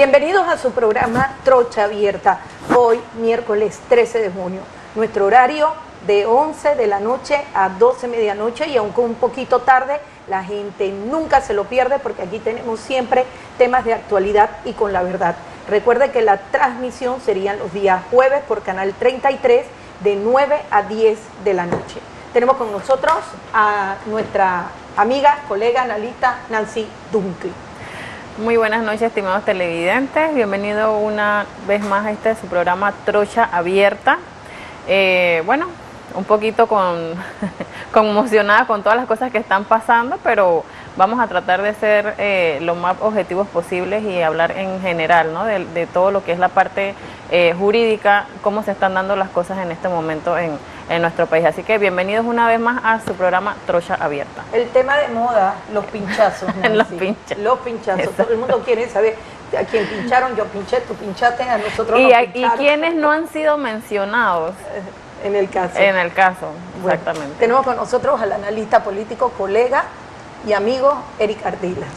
Bienvenidos a su programa Trocha Abierta, hoy miércoles 13 de junio. Nuestro horario de 11 de la noche a 12 medianoche, y aunque un poquito tarde, la gente nunca se lo pierde porque aquí tenemos siempre temas de actualidad y con la verdad. Recuerde que la transmisión serían los días jueves por Canal 33 de 9 a 10 de la noche. Tenemos con nosotros a nuestra amiga, colega, analista Nancy Dunkley. Muy buenas noches, estimados televidentes. Bienvenido una vez más a su programa Trocha Abierta. Bueno, un poquito conmocionada con todas las cosas que están pasando, pero vamos a tratar de ser lo más objetivos posibles y hablar en general, ¿no? de todo lo que es la parte jurídica, cómo se están dando las cosas en este momento en nuestro país. Así que bienvenidos una vez más a su programa Trocha Abierta. El tema de moda, los pinchazos. Los pinchazos. Los pinchazos. Exacto. Todo el mundo quiere saber a quién pincharon, yo pinché, tú pinchaste, a nosotros nos pincharon. Y quienes no han sido mencionados. En el caso. En el caso, bueno, exactamente. Tenemos con nosotros al analista político, colega y amigo Eric Ardilas.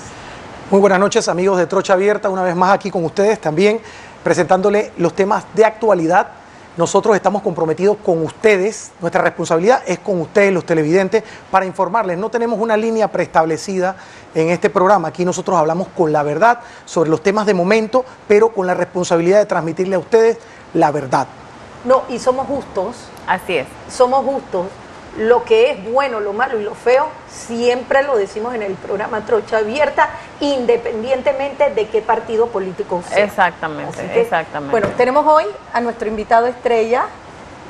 Muy buenas noches, amigos de Trocha Abierta, una vez más aquí con ustedes, también presentándole los temas de actualidad. Nosotros estamos comprometidos con ustedes, nuestra responsabilidad es con ustedes, los televidentes, para informarles. No tenemos una línea preestablecida en este programa. Aquí nosotros hablamos con la verdad sobre los temas de momento, pero con la responsabilidad de transmitirle a ustedes la verdad. No, y somos justos. Así es. Somos justos. Lo que es bueno, lo malo y lo feo, siempre lo decimos en el programa Trocha Abierta, independientemente de qué partido político sea. Exactamente, exactamente. Bueno, tenemos hoy a nuestro invitado estrella,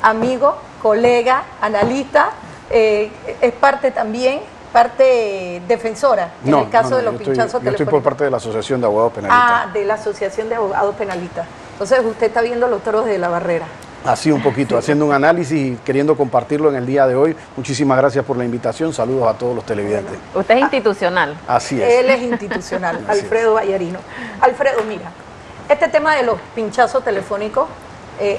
amigo, colega, analista, es parte también, parte defensora en el caso de los pinchazos telefónicos. Yo estoy por parte de la Asociación de Abogados Penalistas. Ah, de la Asociación de Abogados Penalistas. Entonces usted está viendo los toros de la barrera. Así un poquito, haciendo un análisis y queriendo compartirlo en el día de hoy. Muchísimas gracias por la invitación. Saludos a todos los televidentes. Bueno, usted es institucional. Así es. Él es institucional, Alfredo Vallarino. Alfredo, mira, este tema de los pinchazos telefónicos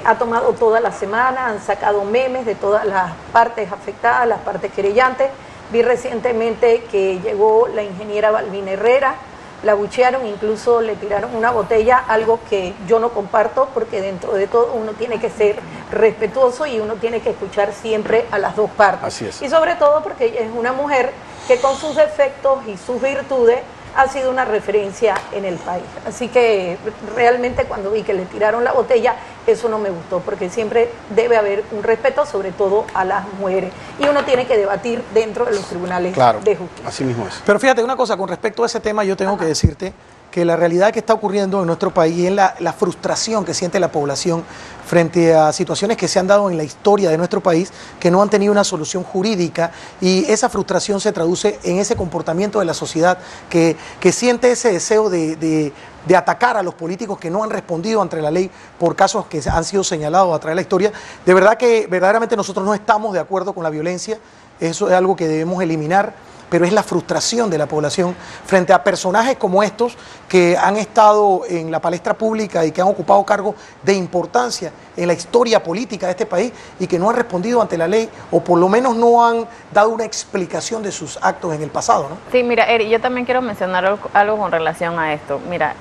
ha tomado toda la semana, han sacado memes de todas las partes afectadas, las partes querellantes. Vi recientemente que llegó la ingeniera Balbina Herrera, la buchearon, incluso le tiraron una botella, algo que yo no comparto porque dentro de todo uno tiene que ser respetuoso y uno tiene que escuchar siempre a las dos partes. Así es. Y sobre todo porque ella es una mujer que con sus defectos y sus virtudes ha sido una referencia en el país. Así que realmente cuando vi que le tiraron la botella, eso no me gustó, porque siempre debe haber un respeto, sobre todo a las mujeres. Y uno tiene que debatir dentro de los tribunales de justicia. Así mismo es. Pero fíjate una cosa, con respecto a ese tema yo tengo que decirte que la realidad que está ocurriendo en nuestro país es la frustración que siente la población frente a situaciones que se han dado en la historia de nuestro país que no han tenido una solución jurídica, y esa frustración se traduce en ese comportamiento de la sociedad que siente ese deseo de atacar a los políticos que no han respondido ante la ley por casos que han sido señalados a través de la historia. De verdad que verdaderamente nosotros no estamos de acuerdo con la violencia, eso es algo que debemos eliminar, pero es la frustración de la población frente a personajes como estos que han estado en la palestra pública y que han ocupado cargos de importancia en la historia política de este país y que no han respondido ante la ley, o por lo menos no han dado una explicación de sus actos en el pasado, ¿no? Sí, mira, Eri, yo también quiero mencionar algo con relación a esto. Mira,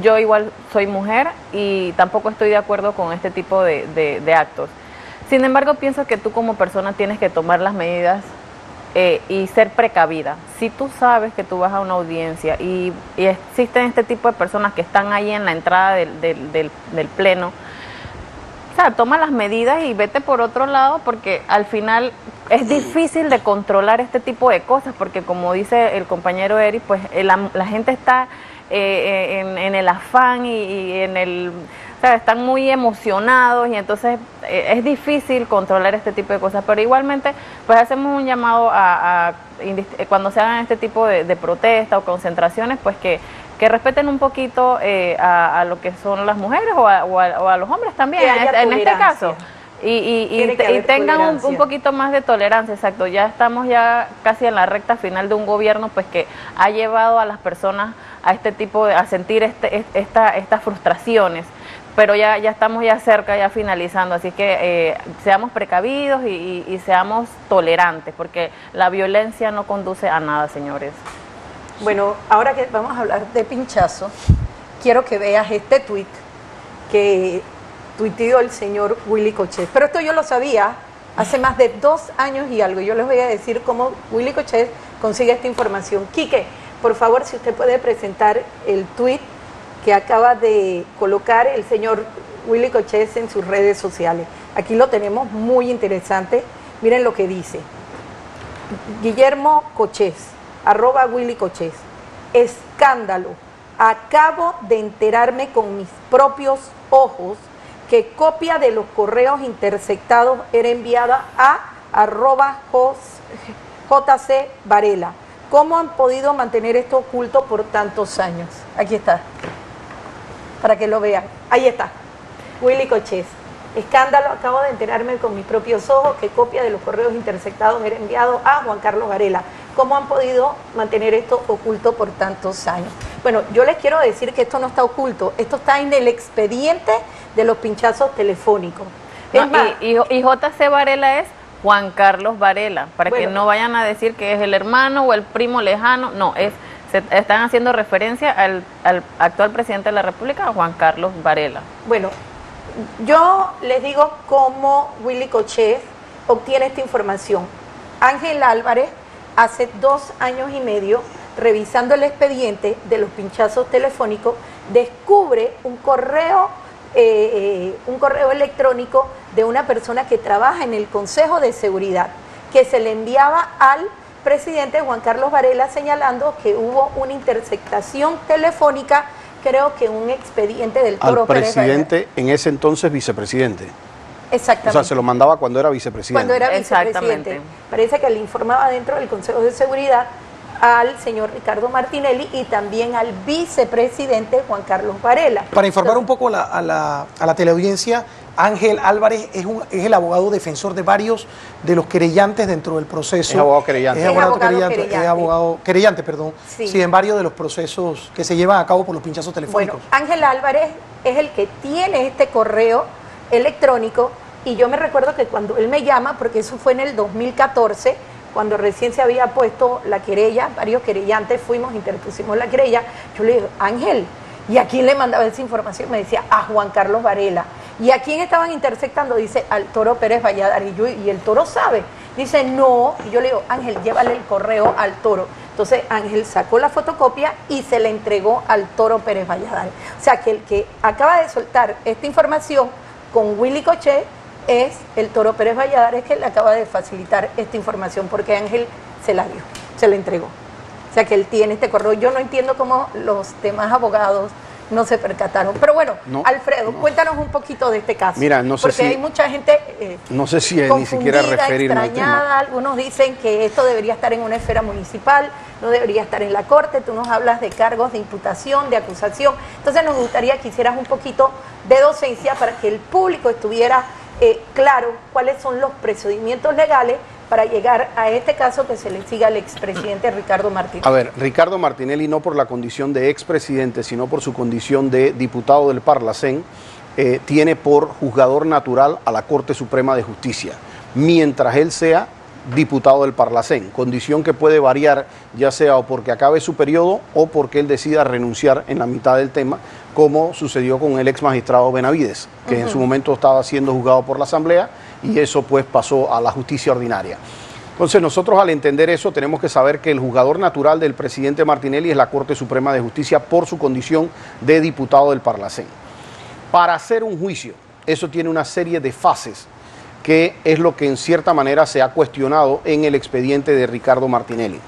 yo igual soy mujer y tampoco estoy de acuerdo con este tipo de actos. Sin embargo, pienso que tú como persona tienes que tomar las medidas y ser precavida. Si tú sabes que tú vas a una audiencia y existen este tipo de personas que están ahí en la entrada del pleno, o sea, toma las medidas y vete por otro lado, porque al final es difícil de controlar este tipo de cosas, porque como dice el compañero Eric, pues la gente está en el afán y en el... O sea, están muy emocionados y entonces es difícil controlar este tipo de cosas, pero igualmente pues hacemos un llamado cuando se hagan este tipo de protestas o concentraciones, pues que respeten un poquito a lo que son las mujeres o a los hombres también, en este caso. Y tengan un poquito más de tolerancia, exacto. Ya estamos ya casi en la recta final de un gobierno pues que ha llevado a las personas a este tipo a sentir estas frustraciones, pero ya estamos ya cerca, ya finalizando, así que seamos precavidos y seamos tolerantes, porque la violencia no conduce a nada, señores. Bueno, ahora que vamos a hablar de pinchazo, quiero que veas este tuit que tuiteó el señor Willy Cochet. Pero esto yo lo sabía hace más de 2 años y algo. Yo les voy a decir cómo Willy Cochet consigue esta información. Quique, por favor, si usted puede presentar el tuit que acaba de colocar el señor Willy Cochet en sus redes sociales. Aquí lo tenemos muy interesante. Miren lo que dice. Guillermo Cochet, @Willy Cochet. Escándalo. Acabo de enterarme con mis propios ojos que copia de los correos interceptados era enviada a @JC Varela. ¿Cómo han podido mantener esto oculto por tantos años? Aquí está, para que lo vean. Ahí está, Willy Cochet. Escándalo, acabo de enterarme con mis propios ojos que copia de los correos interceptados era enviado a Juan Carlos Varela. ¿Cómo han podido mantener esto oculto por tantos años? Bueno, yo les quiero decir que esto no está oculto, esto está en el expediente de los pinchazos telefónicos. No, y JC Varela es Juan Carlos Varela, para que no vayan a decir que es el hermano o el primo lejano, no, están haciendo referencia al actual presidente de la República, Juan Carlos Varela. Bueno, yo les digo cómo Willy Cochet obtiene esta información. Ángel Álvarez, hace 2 años y medio, revisando el expediente de los pinchazos telefónicos, descubre un correo electrónico de una persona que trabaja en el Consejo de Seguridad, que se le enviaba al presidente Juan Carlos Varela señalando que hubo una interceptación telefónica, creo que un expediente del Toro Pérez Varela. Al presidente, en ese entonces vicepresidente. Exactamente. O sea, se lo mandaba cuando era vicepresidente. Cuando era vicepresidente. Parece que le informaba dentro del Consejo de Seguridad al señor Ricardo Martinelli y también al vicepresidente Juan Carlos Varela. Para informar un poco a la teleaudiencia, Ángel Álvarez es el abogado defensor de varios de los querellantes dentro del proceso. Es abogado querellante. Es abogado querellante, perdón. Sí. Sí, en varios de los procesos que se llevan a cabo por los pinchazos telefónicos. Bueno, Ángel Álvarez es el que tiene este correo electrónico y yo me recuerdo que cuando él me llama, porque eso fue en el 2014, cuando recién se había puesto la querella, varios querellantes interpusimos la querella, yo le digo, Ángel, ¿y a quién le mandaba esa información? Me decía, a Juan Carlos Varela. ¿Y a quién estaban interceptando? Dice, al Toro Pérez Valladares. Y el Toro sabe. Dice, no. Y yo le digo, Ángel, llévale el correo al Toro. Entonces Ángel sacó la fotocopia y se la entregó al Toro Pérez Valladares. O sea que el que acaba de soltar esta información con Willy Cochet es el Toro Pérez Valladares, que le acaba de facilitar esta información porque Ángel se la dio, se la entregó. O sea que él tiene este correo. Yo no entiendo cómo los demás abogados no se percataron. Pero bueno, Alfredo, cuéntanos un poquito de este caso. Mira, no sé porque hay mucha gente no sé si ni siquiera referirme al tema. Algunos dicen que esto debería estar en una esfera municipal, no debería estar en la corte. Tú nos hablas de cargos de imputación, de acusación. Entonces nos gustaría que hicieras un poquito de docencia para que el público estuviera claro cuáles son los procedimientos legales para llegar a este caso que se le siga al expresidente Ricardo Martinelli. A ver, Ricardo Martinelli, no por la condición de expresidente, sino por su condición de diputado del Parlacén, tiene por juzgador natural a la Corte Suprema de Justicia, mientras él sea diputado del Parlacén, condición que puede variar ya sea o porque acabe su periodo o porque él decida renunciar en la mitad del tema, como sucedió con el ex magistrado Benavides, que en su momento estaba siendo juzgado por la Asamblea y eso pues pasó a la justicia ordinaria. Entonces nosotros al entender eso tenemos que saber que el juzgador natural del presidente Martinelli es la Corte Suprema de Justicia por su condición de diputado del Parlacén. Para hacer un juicio, eso tiene una serie de fases, que es lo que en cierta manera se ha cuestionado en el expediente de Ricardo Martinelli.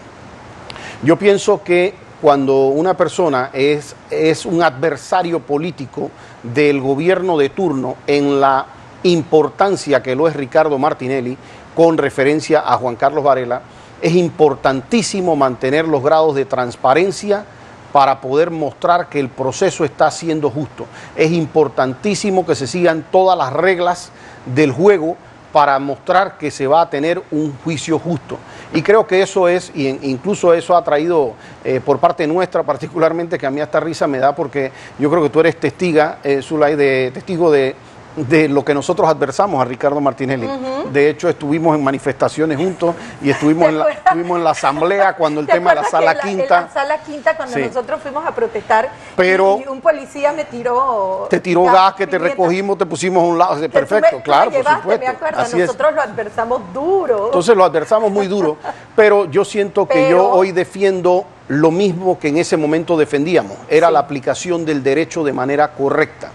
Yo pienso que cuando una persona es un adversario político del gobierno de turno en la importancia que lo es Ricardo Martinelli con referencia a Juan Carlos Varela, es importantísimo mantener los grados de transparencia para poder mostrar que el proceso está siendo justo. Es importantísimo que se sigan todas las reglas del juego para mostrar que se va a tener un juicio justo. Y creo que eso es, y incluso eso ha traído por parte nuestra particularmente, que a mí hasta risa me da porque yo creo que tú eres testigo de de lo que nosotros adversamos a Ricardo Martinelli. De hecho, estuvimos en manifestaciones juntos y estuvimos en la asamblea cuando el tema de la sala quinta. En la sala quinta, cuando Sí. nosotros fuimos a protestar, Pero y un policía me tiró... te tiró gas, que te pimienta. recogimos, te pusimos a un lado. Que Perfecto, tú me claro, llevaste, por supuesto. Me acuerdo, Así es. nosotros lo adversamos duro. Entonces lo adversamos muy duro, pero yo siento que yo hoy defiendo lo mismo que en ese momento defendíamos, era Sí. la aplicación del derecho de manera correcta.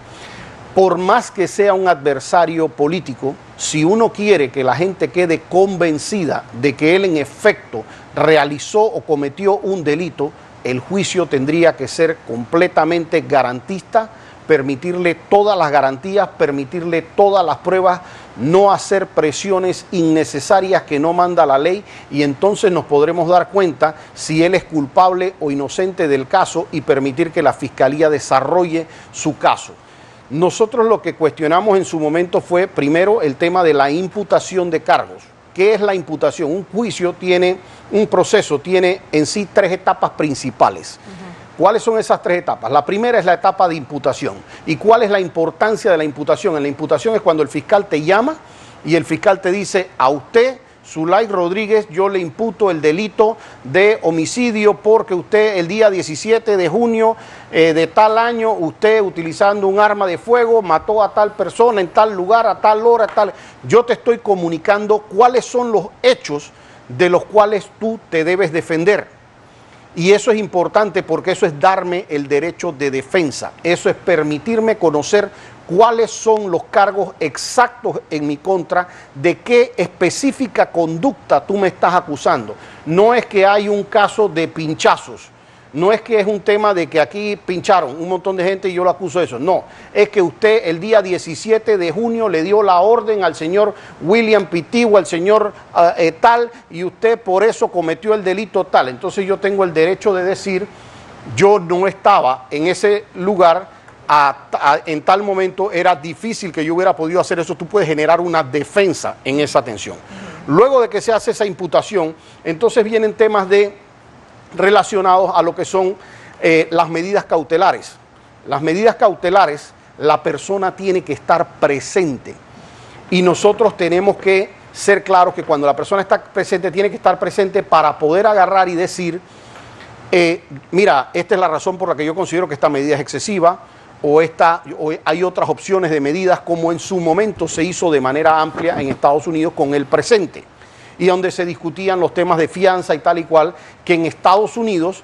Por más que sea un adversario político, si uno quiere que la gente quede convencida de que él en efecto realizó o cometió un delito, el juicio tendría que ser completamente garantista, permitirle todas las garantías, permitirle todas las pruebas, no hacer presiones innecesarias que no manda la ley, y entonces nos podremos dar cuenta si él es culpable o inocente del caso y permitir que la Fiscalía desarrolle su caso. Nosotros lo que cuestionamos en su momento fue, primero, el tema de la imputación de cargos. ¿Qué es la imputación? Un juicio tiene, un proceso tiene en sí 3 etapas principales. ¿Cuáles son esas 3 etapas? La primera es la etapa de imputación. ¿Y cuál es la importancia de la imputación? En la imputación es cuando el fiscal te llama y el fiscal te dice: a usted, Zulay Rodríguez, yo le imputo el delito de homicidio porque usted el día 17 de junio de tal año, usted utilizando un arma de fuego mató a tal persona en tal lugar, a tal hora, tal. Yo te estoy comunicando cuáles son los hechos de los cuales tú te debes defender. Y eso es importante porque eso es darme el derecho de defensa. Eso es permitirme conocer cuáles son los cargos exactos en mi contra, de qué específica conducta tú me estás acusando. No es que hay un caso de pinchazos, no es que es un tema de que aquí pincharon un montón de gente y yo lo acuso de eso. No, es que usted el día 17 de junio le dio la orden al señor William Pitigua, al señor tal, y usted por eso cometió el delito tal. Entonces yo tengo el derecho de decir: yo no estaba en ese lugar, en tal momento era difícil que yo hubiera podido hacer eso. Tú puedes generar una defensa en esa tensión. Luego de que se hace esa imputación, entonces vienen temas relacionados a lo que son las medidas cautelares. Las medidas cautelares, la persona tiene que estar presente y nosotros tenemos que ser claros que cuando la persona está presente, tiene que estar presente para poder agarrar y decir: mira, esta es la razón por la que yo considero que esta medida es excesiva, o hay otras opciones de medidas, como en su momento se hizo de manera amplia en Estados Unidos con el presente, y donde se discutían los temas de fianza y tal y cual, que en Estados Unidos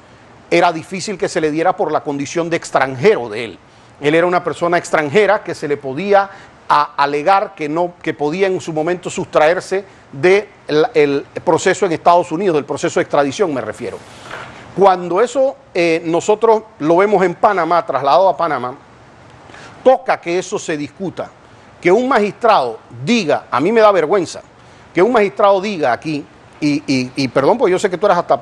era difícil que se le diera por la condición de extranjero de él. Él era una persona extranjera que se le podía alegar que podía en su momento sustraerse del proceso en Estados Unidos, del proceso de extradición me refiero. Cuando eso nosotros lo vemos en Panamá, trasladado a Panamá, toca que eso se discuta, que un magistrado diga, a mí me da vergüenza, que un magistrado diga aquí, y perdón, porque yo sé que tú eras hasta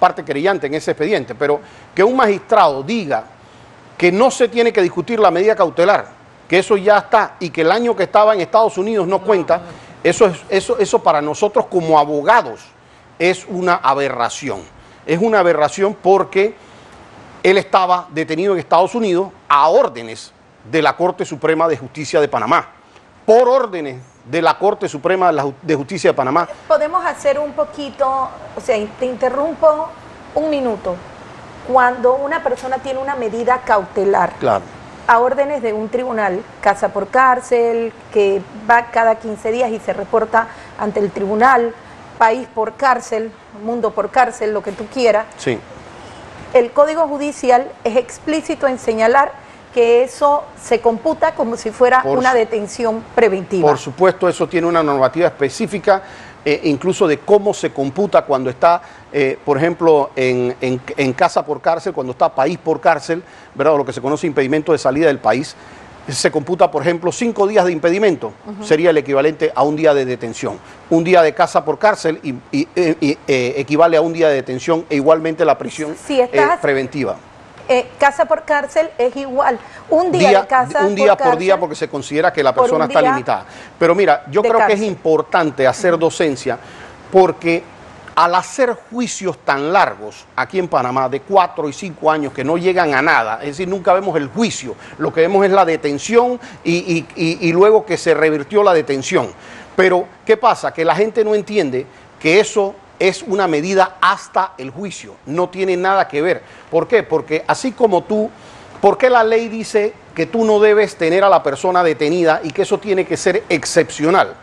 parte querellante en ese expediente, pero que un magistrado diga que no se tiene que discutir la medida cautelar, que eso ya está, y que el año que estaba en Estados Unidos no cuenta, eso para nosotros como abogados es una aberración. Es una aberración porque él estaba detenido en Estados Unidos a órdenes de la Corte Suprema de Justicia de Panamá, por órdenes de la Corte Suprema de Justicia de Panamá. Podemos hacer un poquito, o sea, te interrumpo un minuto. Cuando una persona tiene una medida cautelar, Claro. a órdenes de un tribunal, casa por cárcel, que va cada 15 días y se reporta ante el tribunal, país por cárcel, mundo por cárcel, lo que tú quieras. Sí. El Código Judicial es explícito en señalar que eso se computa como si fuera una detención preventiva. Por supuesto, eso tiene una normativa específica, incluso de cómo se computa cuando está, por ejemplo, en casa por cárcel, cuando está país por cárcel, ¿verdad? Lo que se conoce impedimento de salida del país. Se computa, por ejemplo, 5 días de impedimento, sería el equivalente a un día de detención. Un día de casa por cárcel equivale a un día de detención, e igualmente la prisión preventiva. Casa por cárcel es igual. Un día de casa un día por cárcel, por día, porque se considera que la persona está limitada. Pero mira, yo creo que es importante hacer docencia, porque al hacer juicios tan largos aquí en Panamá, de 4 y 5 años que no llegan a nada, es decir, nunca vemos el juicio, lo que vemos es la detención y luego que se revirtió la detención. Pero, ¿qué pasa? Que la gente no entiende que eso es una medida hasta el juicio, no tiene nada que ver. ¿Por qué? Porque así como tú, ¿por qué la ley dice que tú no debes tener a la persona detenida y que eso tiene que ser excepcional?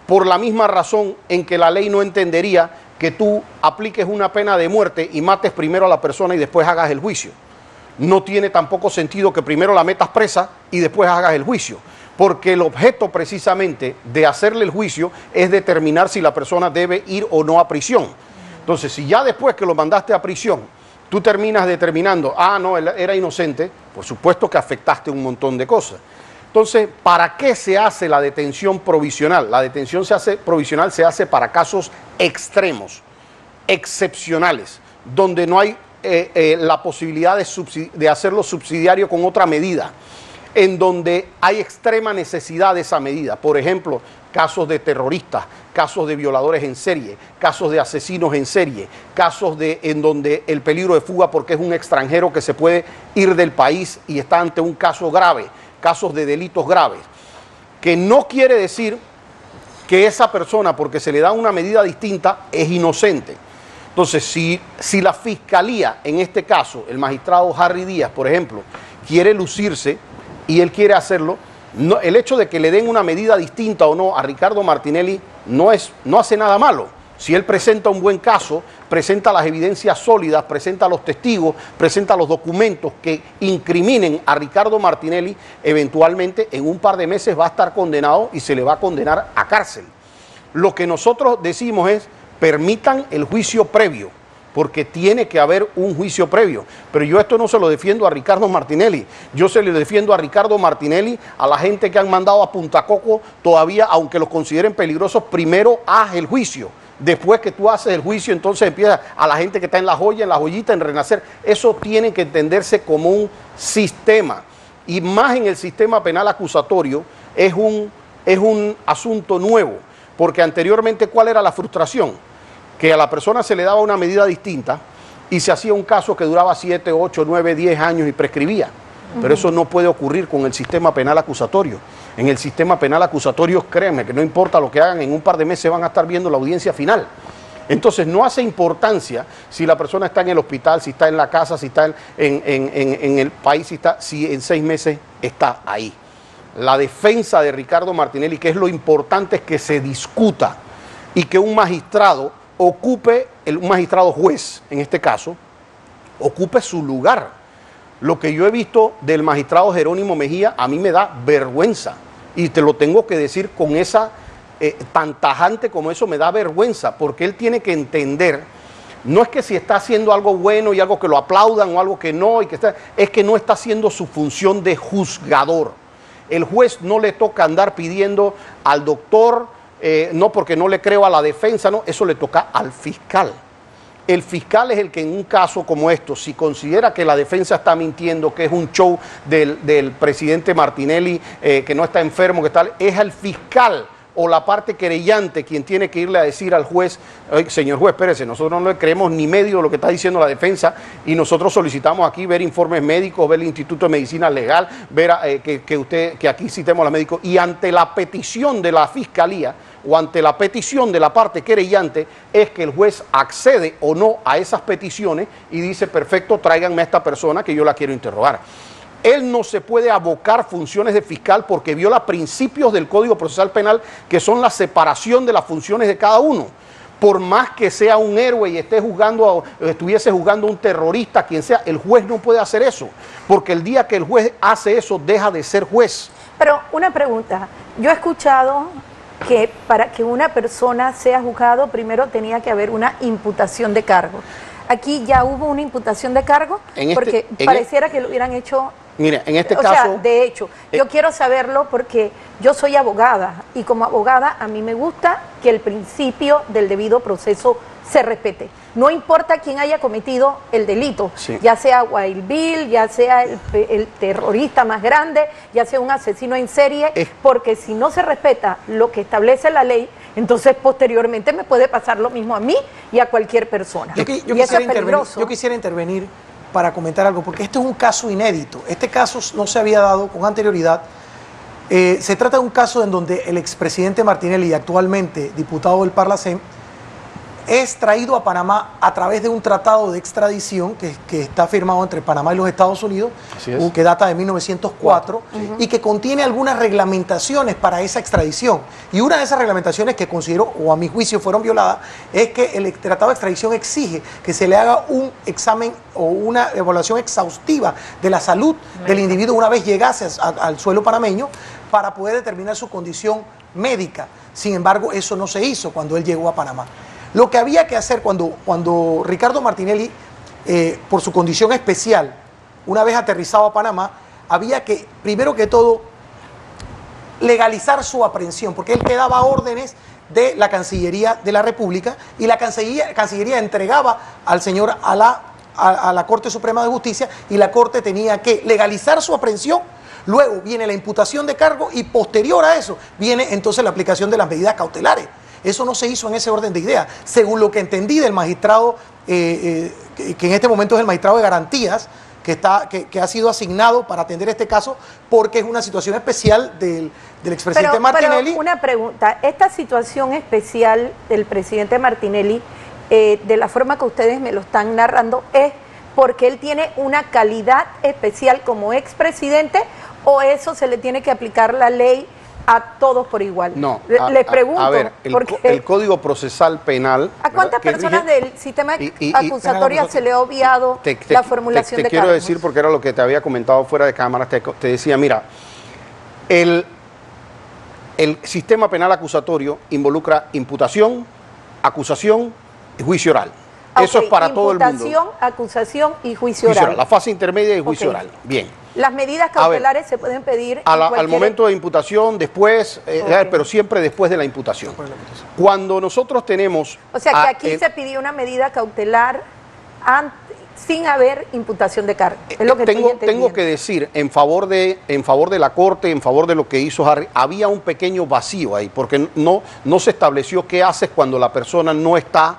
Por la misma razón en que la ley no entendería que tú apliques una pena de muerte y mates primero a la persona y después hagas el juicio. No tiene tampoco sentido que primero la metas presa y después hagas el juicio, porque el objeto precisamente de hacerle el juicio es determinar si la persona debe ir o no a prisión. Entonces, si ya después que lo mandaste a prisión, tú terminas determinando, no, él era inocente, por supuesto que afectaste un montón de cosas. Entonces, ¿para qué se hace la detención provisional? La detención provisional se hace para casos extremos, excepcionales, donde no hay la posibilidad de hacerlo subsidiario con otra medida, en donde hay extrema necesidad de esa medida. Por ejemplo, casos de terroristas, casos de violadores en serie, casos de asesinos en serie, casos en donde el peligro de fuga porque es un extranjero que se puede ir del país y está ante un caso grave, casos de delitos graves, que no quiere decir que esa persona, porque se le da una medida distinta, es inocente. Entonces, si la Fiscalía, en este caso, el magistrado Harry Díaz, por ejemplo, quiere lucirse y él quiere hacerlo, el hecho de que le den una medida distinta o no a Ricardo Martinelli no hace nada malo. Si él presenta un buen caso, presenta las evidencias sólidas, presenta los testigos, presenta los documentos que incriminen a Ricardo Martinelli, eventualmente en un par de meses va a estar condenado y se le va a condenar a cárcel. Lo que nosotros decimos es, permitan el juicio previo, porque tiene que haber un juicio previo. Pero yo esto no se lo defiendo a Ricardo Martinelli, yo se lo defiendo a Ricardo Martinelli, a la gente que han mandado a Punta Coco todavía, aunque los consideren peligrosos, primero haz el juicio. Después que tú haces el juicio, entonces empieza a la gente que está en la joya, en la joyita, en Renacer. Eso tiene que entenderse como un sistema. Y más en el sistema penal acusatorio, es un asunto nuevo. Porque anteriormente, ¿cuál era la frustración? Que a la persona se le daba una medida distinta y se hacía un caso que duraba 7, 8, 9, 10 años y prescribía. Pero eso no puede ocurrir con el sistema penal acusatorio. En el sistema penal acusatorio, créanme, que no importa lo que hagan, en un par de meses van a estar viendo la audiencia final. Entonces no hace importancia si la persona está en el hospital, si está en la casa, si está en el país, si en 6 meses está ahí. La defensa de Ricardo Martinelli, que es lo importante, es que se discuta y que un magistrado ocupe, un magistrado juez en este caso, ocupe su lugar. Lo que yo he visto del magistrado Jerónimo Mejía a mí me da vergüenza y te lo tengo que decir con esa tan tajante como eso, me da vergüenza, porque él tiene que entender, no es que si está haciendo algo bueno y algo que lo aplaudan o algo que no, es que no está haciendo su función de juzgador. El juez no le toca andar pidiendo al doctor, no porque no le creo a la defensa, no, eso le toca al fiscal. El fiscal es el que en un caso como esto, si considera que la defensa está mintiendo, que es un show del presidente Martinelli, que no está enfermo, que tal, es al fiscal o la parte querellante quien tiene que irle a decir al juez, señor juez, espérese, nosotros no le creemos ni medio lo que está diciendo la defensa y nosotros solicitamos aquí ver informes médicos, ver el Instituto de Medicina Legal, ver que aquí citemos a los médicos, y ante la petición de la fiscalía o ante la petición de la parte querellante es que el juez accede o no a esas peticiones y dice, perfecto, tráiganme a esta persona que yo la quiero interrogar. Él no se puede abocar funciones de fiscal porque viola principios del Código Procesal Penal, que son la separación de las funciones de cada uno. Por más que sea un héroe y estuviese juzgando a un terrorista, quien sea, el juez no puede hacer eso, porque el día que el juez hace eso, deja de ser juez. Pero una pregunta, yo he escuchado que para que una persona sea juzgado, primero tenía que haber una imputación de cargo. Aquí ya hubo una imputación de cargo, porque pareciera que lo hubieran hecho. Mire, en este caso. O sea, de hecho, yo quiero saberlo porque yo soy abogada y como abogada a mí me gusta que el principio del debido proceso se respete. No importa quién haya cometido el delito, Sí. ya sea Wild Bill, ya sea el terrorista más grande, ya sea un asesino en serie, porque si no se respeta lo que establece la ley, entonces posteriormente me puede pasar lo mismo a mí y a cualquier persona. Yo quisiera intervenir para comentar algo, porque este es un caso inédito. Este caso no se había dado con anterioridad. Se trata de un caso en donde el expresidente Martinelli, actualmente diputado del Parlacén, es traído a Panamá a través de un tratado de extradición que está firmado entre Panamá y los Estados Unidos, que data de 1904, y que contiene algunas reglamentaciones para esa extradición. Y una de esas reglamentaciones que considero, o a mi juicio fueron violadas, es que el tratado de extradición exige que se le haga un examen o una evaluación exhaustiva de la salud del individuo una vez llegase al suelo panameño para poder determinar su condición médica. Sin embargo, eso no se hizo cuando él llegó a Panamá. Lo que había que hacer cuando Ricardo Martinelli, por su condición especial, una vez aterrizado a Panamá, había que, primero que todo, legalizar su aprehensión, porque él quedaba a órdenes de la Cancillería de la República y la Cancillería entregaba al señor a la Corte Suprema de Justicia y la Corte tenía que legalizar su aprehensión. Luego viene la imputación de cargo y posterior a eso viene entonces la aplicación de las medidas cautelares. Eso no se hizo en ese orden de ideas. Según lo que entendí del magistrado, que en este momento es el magistrado de garantías, que ha sido asignado para atender este caso, porque es una situación especial del expresidente Martinelli. Pero una pregunta, esta situación especial del presidente Martinelli, de la forma que ustedes me lo están narrando, ¿es porque él tiene una calidad especial como expresidente o eso se le tiene que aplicar la ley a todos por igual? No. Les pregunto. A ver, el Código Procesal Penal... ¿A cuántas personas del sistema acusatorio se le ha obviado la formulación de cargos? Te quiero decir, porque era lo que te había comentado fuera de cámara, te decía, mira, el sistema penal acusatorio involucra imputación, acusación y juicio oral. Eso es para todo el mundo. Imputación, acusación y juicio oral. La fase intermedia y juicio oral. Bien. Las medidas cautelares se pueden pedir al momento de imputación, después, pero siempre después de la imputación. Cuando nosotros tenemos... O sea que aquí se pidió una medida cautelar sin haber imputación de cargo. Es lo que tengo que decir, en favor de la Corte, en favor de lo que hizo Harry, había un pequeño vacío ahí, porque no se estableció qué haces cuando la persona no está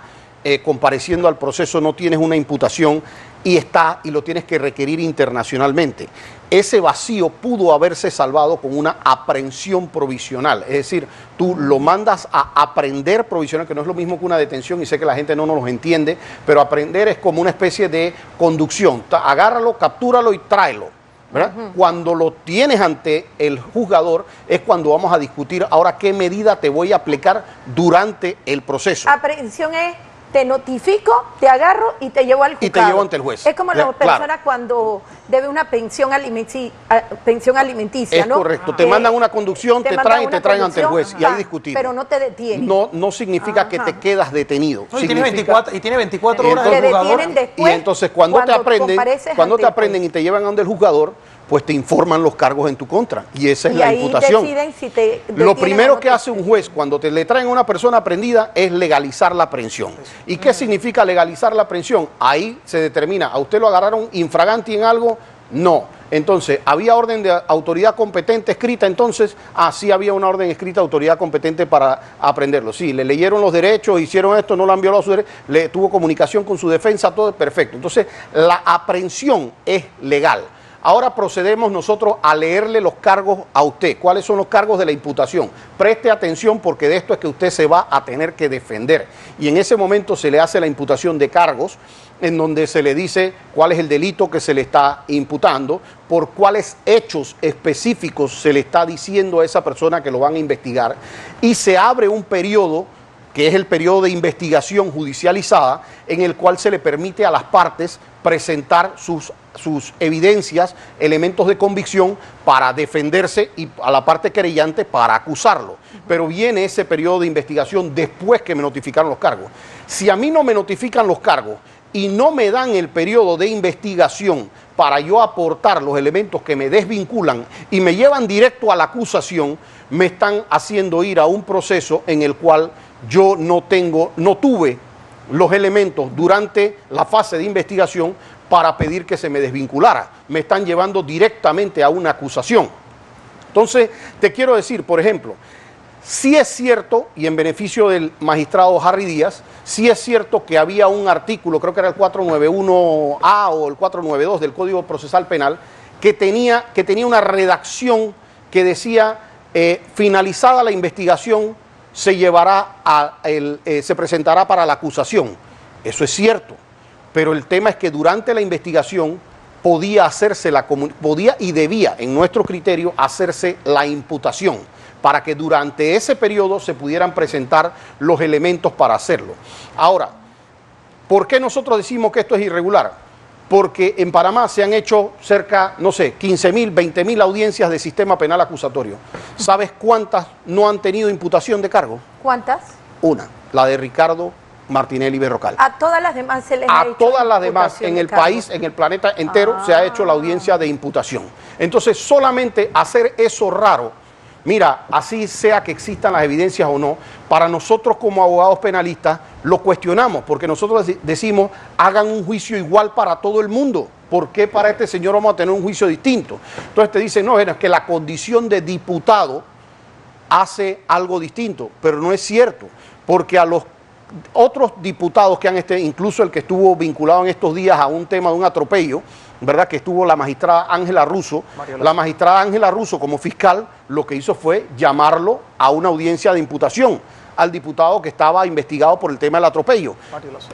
compareciendo al proceso, no tienes una imputación y lo tienes que requerir internacionalmente. Ese vacío pudo haberse salvado con una aprehensión provisional, es decir, tú lo mandas a aprender provisional, que no es lo mismo que una detención, y sé que la gente no nos lo entiende, pero aprender es como una especie de conducción. Agárralo, captúralo y tráelo, ¿verdad? Cuando lo tienes ante el juzgador es cuando vamos a discutir ahora qué medida te voy a aplicar durante el proceso. Aprehensión es: te notifico, te agarro y te llevo al juzgado. Y te llevo ante el juez. Es como la persona cuando debe una pensión alimenticia, es ¿no? correcto. Te mandan una conducción, te traen ante el juez y ahí discutimos. Pero no te detienen. No significa que te quedas detenido. No, y tiene 24 horas te el jugador. detienen después. Y entonces cuando te aprenden y te llevan ante el juzgador, pues te informan los cargos en tu contra. Y esa es la imputación. Lo primero que hace un juez cuando le traen a una persona aprehendida es legalizar la aprehensión. ¿Y qué significa legalizar la aprehensión? Ahí se determina, ¿a usted lo agarraron infraganti en algo? No. Entonces, ¿había orden de autoridad competente escrita? Entonces, sí había una orden escrita de autoridad competente para aprenderlo. Sí, le leyeron los derechos, hicieron esto, no le han violado su derecho, tuvo comunicación con su defensa, todo perfecto. Entonces, la aprehensión es legal. Ahora procedemos nosotros a leerle los cargos a usted. ¿Cuáles son los cargos de la imputación? Preste atención porque de esto es que usted se va a tener que defender. Y en ese momento se le hace la imputación de cargos, en donde se le dice cuál es el delito que se le está imputando, por cuáles hechos específicos se le está diciendo a esa persona que lo van a investigar, y se abre un periodo, que es el periodo de investigación judicializada, en el cual se le permite a las partes presentar sus evidencias, elementos de convicción para defenderse y a la parte querellante para acusarlo. Pero viene ese periodo de investigación después que me notificaron los cargos. Si a mí no me notifican los cargos y no me dan el periodo de investigación para yo aportar los elementos que me desvinculan y me llevan directo a la acusación, me están haciendo ir a un proceso en el cual yo no tuve los elementos durante la fase de investigación para pedir que se me desvinculara. Me están llevando directamente a una acusación. Entonces, te quiero decir, por ejemplo, sí es cierto, y en beneficio del magistrado Harry Díaz, sí es cierto que había un artículo, creo que era el 491A o el 492 del Código Procesal Penal, que tenía una redacción que decía, finalizada la investigación, se presentará para la acusación. Eso es cierto, pero el tema es que durante la investigación podía y debía, en nuestro criterio, hacerse la imputación, para que durante ese periodo se pudieran presentar los elementos para hacerlo. Ahora, ¿por qué nosotros decimos que esto es irregular? Porque en Panamá se han hecho cerca, no sé, 15.000, 20.000 audiencias de sistema penal acusatorio. ¿Sabes cuántas no han tenido imputación de cargo? ¿Cuántas? Una, la de Ricardo Martinelli Berrocal. A todas las demás se les ha hecho. A todas las demás en el país, en el planeta entero, se ha hecho la audiencia de imputación. Entonces, solamente hacer eso raro, mira, así sea que existan las evidencias o no, para nosotros como abogados penalistas lo cuestionamos, porque nosotros decimos, hagan un juicio igual para todo el mundo. ¿Por qué para este señor vamos a tener un juicio distinto? Entonces te dicen, no, es que la condición de diputado hace algo distinto, pero no es cierto, porque a los otros diputados que han incluso el que estuvo vinculado en estos días a un tema de un atropello, ¿verdad? Que estuvo la magistrada Ángela Russo. La magistrada Ángela Russo, como fiscal, lo que hizo fue llamarlo a una audiencia de imputación al diputado que estaba investigado por el tema del atropello.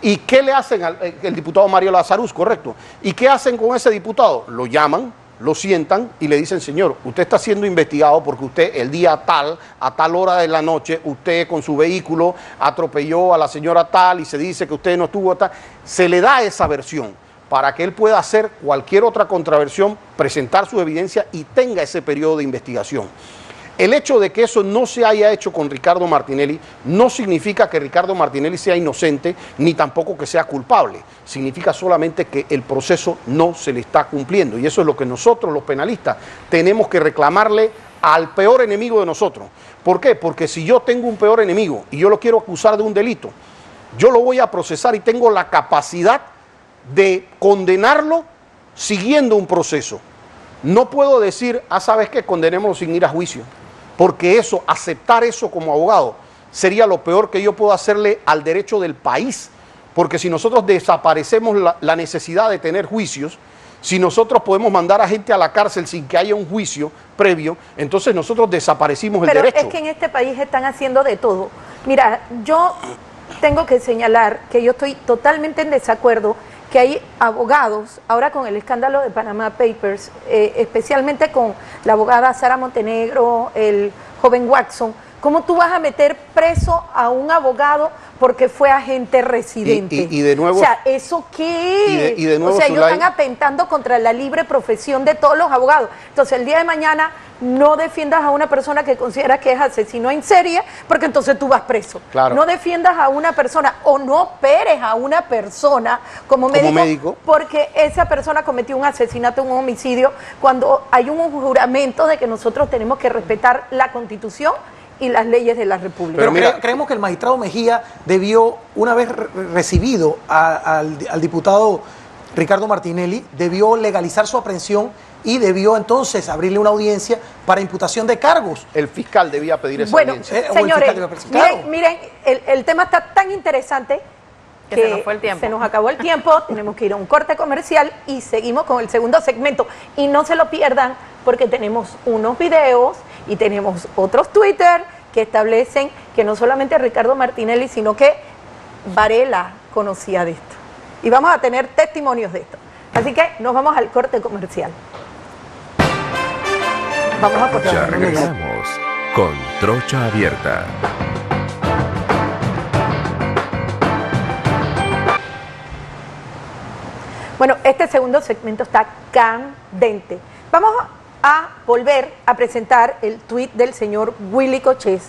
¿Y qué le hacen al diputado Mario Lazarus? Correcto. ¿Y qué hacen con ese diputado? Lo llaman, lo sientan y le dicen, señor, usted está siendo investigado porque usted el día tal, a tal hora de la noche, usted con su vehículo atropelló a la señora tal y se dice que usted no estuvo tal. Se le da esa versión para que él pueda hacer cualquier otra contraversión, presentar su evidencia y tenga ese periodo de investigación. El hecho de que eso no se haya hecho con Ricardo Martinelli no significa que Ricardo Martinelli sea inocente ni tampoco que sea culpable. Significa solamente que el proceso no se le está cumpliendo. Y eso es lo que nosotros, los penalistas, tenemos que reclamarle al peor enemigo de nosotros. ¿Por qué? Porque si yo tengo un peor enemigo y yo lo quiero acusar de un delito, yo lo voy a procesar y tengo la capacidad de condenarlo siguiendo un proceso. No puedo decir, ¿sabes qué? Condenémoslo sin ir a juicio. Porque eso, aceptar eso como abogado, sería lo peor que yo puedo hacerle al derecho del país. Porque si nosotros desaparecemos la necesidad de tener juicios, si nosotros podemos mandar a gente a la cárcel sin que haya un juicio previo, entonces nosotros desaparecimos el derecho. Pero es que en este país están haciendo de todo. Mira, yo tengo que señalar que yo estoy totalmente en desacuerdo que hay abogados, ahora con el escándalo de Panama Papers, especialmente con la abogada Sara Montenegro, el joven Watson, ¿cómo tú vas a meter preso a un abogado porque fue agente residente? Y de nuevo, o sea, ¿eso qué? Y de nuevo, o sea, ellos Zulay, están atentando contra la libre profesión de todos los abogados. Entonces, el día de mañana no defiendas a una persona que consideras que es asesino en serie, porque entonces tú vas preso. Claro. No defiendas a una persona o no operes a una persona como médico porque esa persona cometió un asesinato, un homicidio, cuando hay un juramento de que nosotros tenemos que respetar la Constitución y las leyes de la República. Pero creemos que el magistrado Mejía debió, una vez recibido al diputado Ricardo Martinelli, debió legalizar su aprehensión y debió entonces abrirle una audiencia para imputación de cargos. El fiscal debía pedir esa audiencia. Señores, miren, el tema está tan interesante que se nos fue el tiempo. Se nos acabó el tiempo, tenemos que ir a un corte comercial y seguimos con el segundo segmento. Y no se lo pierdan porque tenemos unos videos y tenemos otros Twitter que establecen que no solamente Ricardo Martinelli, sino que Varela conocía de esto. Y vamos a tener testimonios de esto. Así que nos vamos al corte comercial. Vamos a cortar. Ya regresamos con Trocha Abierta. Bueno, este segundo segmento está candente. Vamos a volver a presentar el tuit del señor Willy Cochés,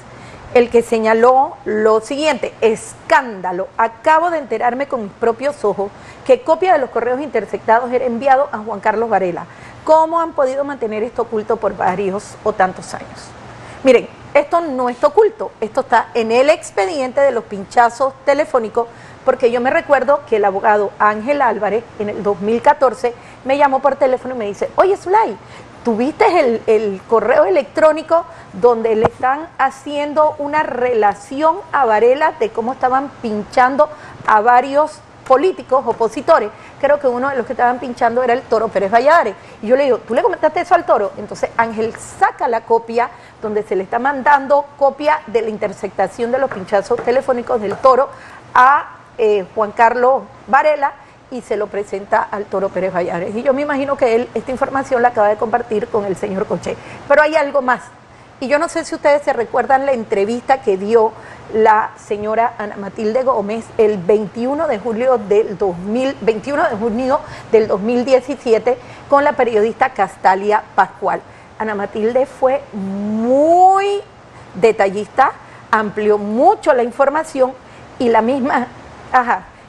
el que señaló lo siguiente: escándalo. Acabo de enterarme con mis propios ojos que copia de los correos interceptados era enviado a Juan Carlos Varela. ¿Cómo han podido mantener esto oculto por varios o tantos años? Miren, esto no está oculto, esto está en el expediente de los pinchazos telefónicos porque yo me recuerdo que el abogado Ángel Álvarez en el 2014 me llamó por teléfono y me dice, oye Zulay, ¿tuviste el correo electrónico donde le están haciendo una relación a Varela de cómo estaban pinchando a varios políticos opositores? Creo que uno de los que estaban pinchando era el Toro Pérez Valladares. Y yo le digo, ¿tú le comentaste eso al Toro? Entonces Ángel saca la copia donde se le está mandando copia de la interceptación de los pinchazos telefónicos del Toro a Juan Carlos Varela, y se lo presenta al Toro Pérez Valladares. Y yo me imagino que él esta información la acaba de compartir con el señor Coche. Pero hay algo más. Y yo no sé si ustedes se recuerdan la entrevista que dio la señora Ana Matilde Gómez el 21 de junio del 2017 con la periodista Castalia Pascual. Ana Matilde fue muy detallista, amplió mucho la información y la misma...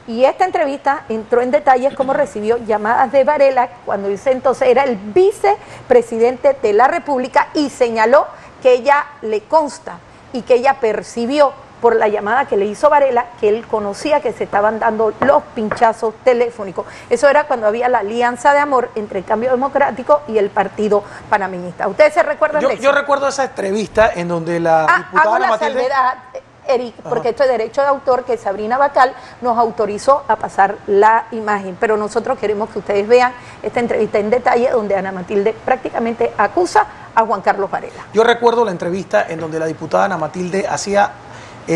Y esta entrevista entró en detalles cómo recibió llamadas de Varela cuando ese entonces era el vicepresidente de la República, y señaló que ella le consta y que ella percibió por la llamada que le hizo Varela que él conocía que se estaban dando los pinchazos telefónicos. Eso era cuando había la alianza de amor entre el Cambio Democrático y el Partido Panameñista. ¿Ustedes se recuerdan de eso? Yo recuerdo esa entrevista en donde la diputada hago la Matilde... salvedad, Eric, porque esto es derecho de autor, que Sabrina Bacal nos autorizó a pasar la imagen, pero nosotros queremos que ustedes vean esta entrevista en detalle donde Ana Matilde prácticamente acusa a Juan Carlos Varela. Yo recuerdo la entrevista en donde la diputada Ana Matilde hacía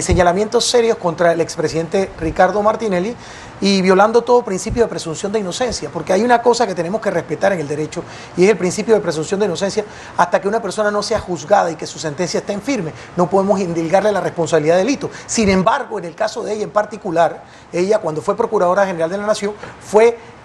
señalamientos serios contra el expresidente Ricardo Martinelli y violando todo principio de presunción de inocencia, porque hay una cosa que tenemos que respetar en el derecho y es el principio de presunción de inocencia hasta que una persona no sea juzgada y que su sentencia esté en firme. No podemos indilgarle la responsabilidad de delito. Sin embargo, en el caso de ella en particular, ella cuando fue Procuradora General de la Nación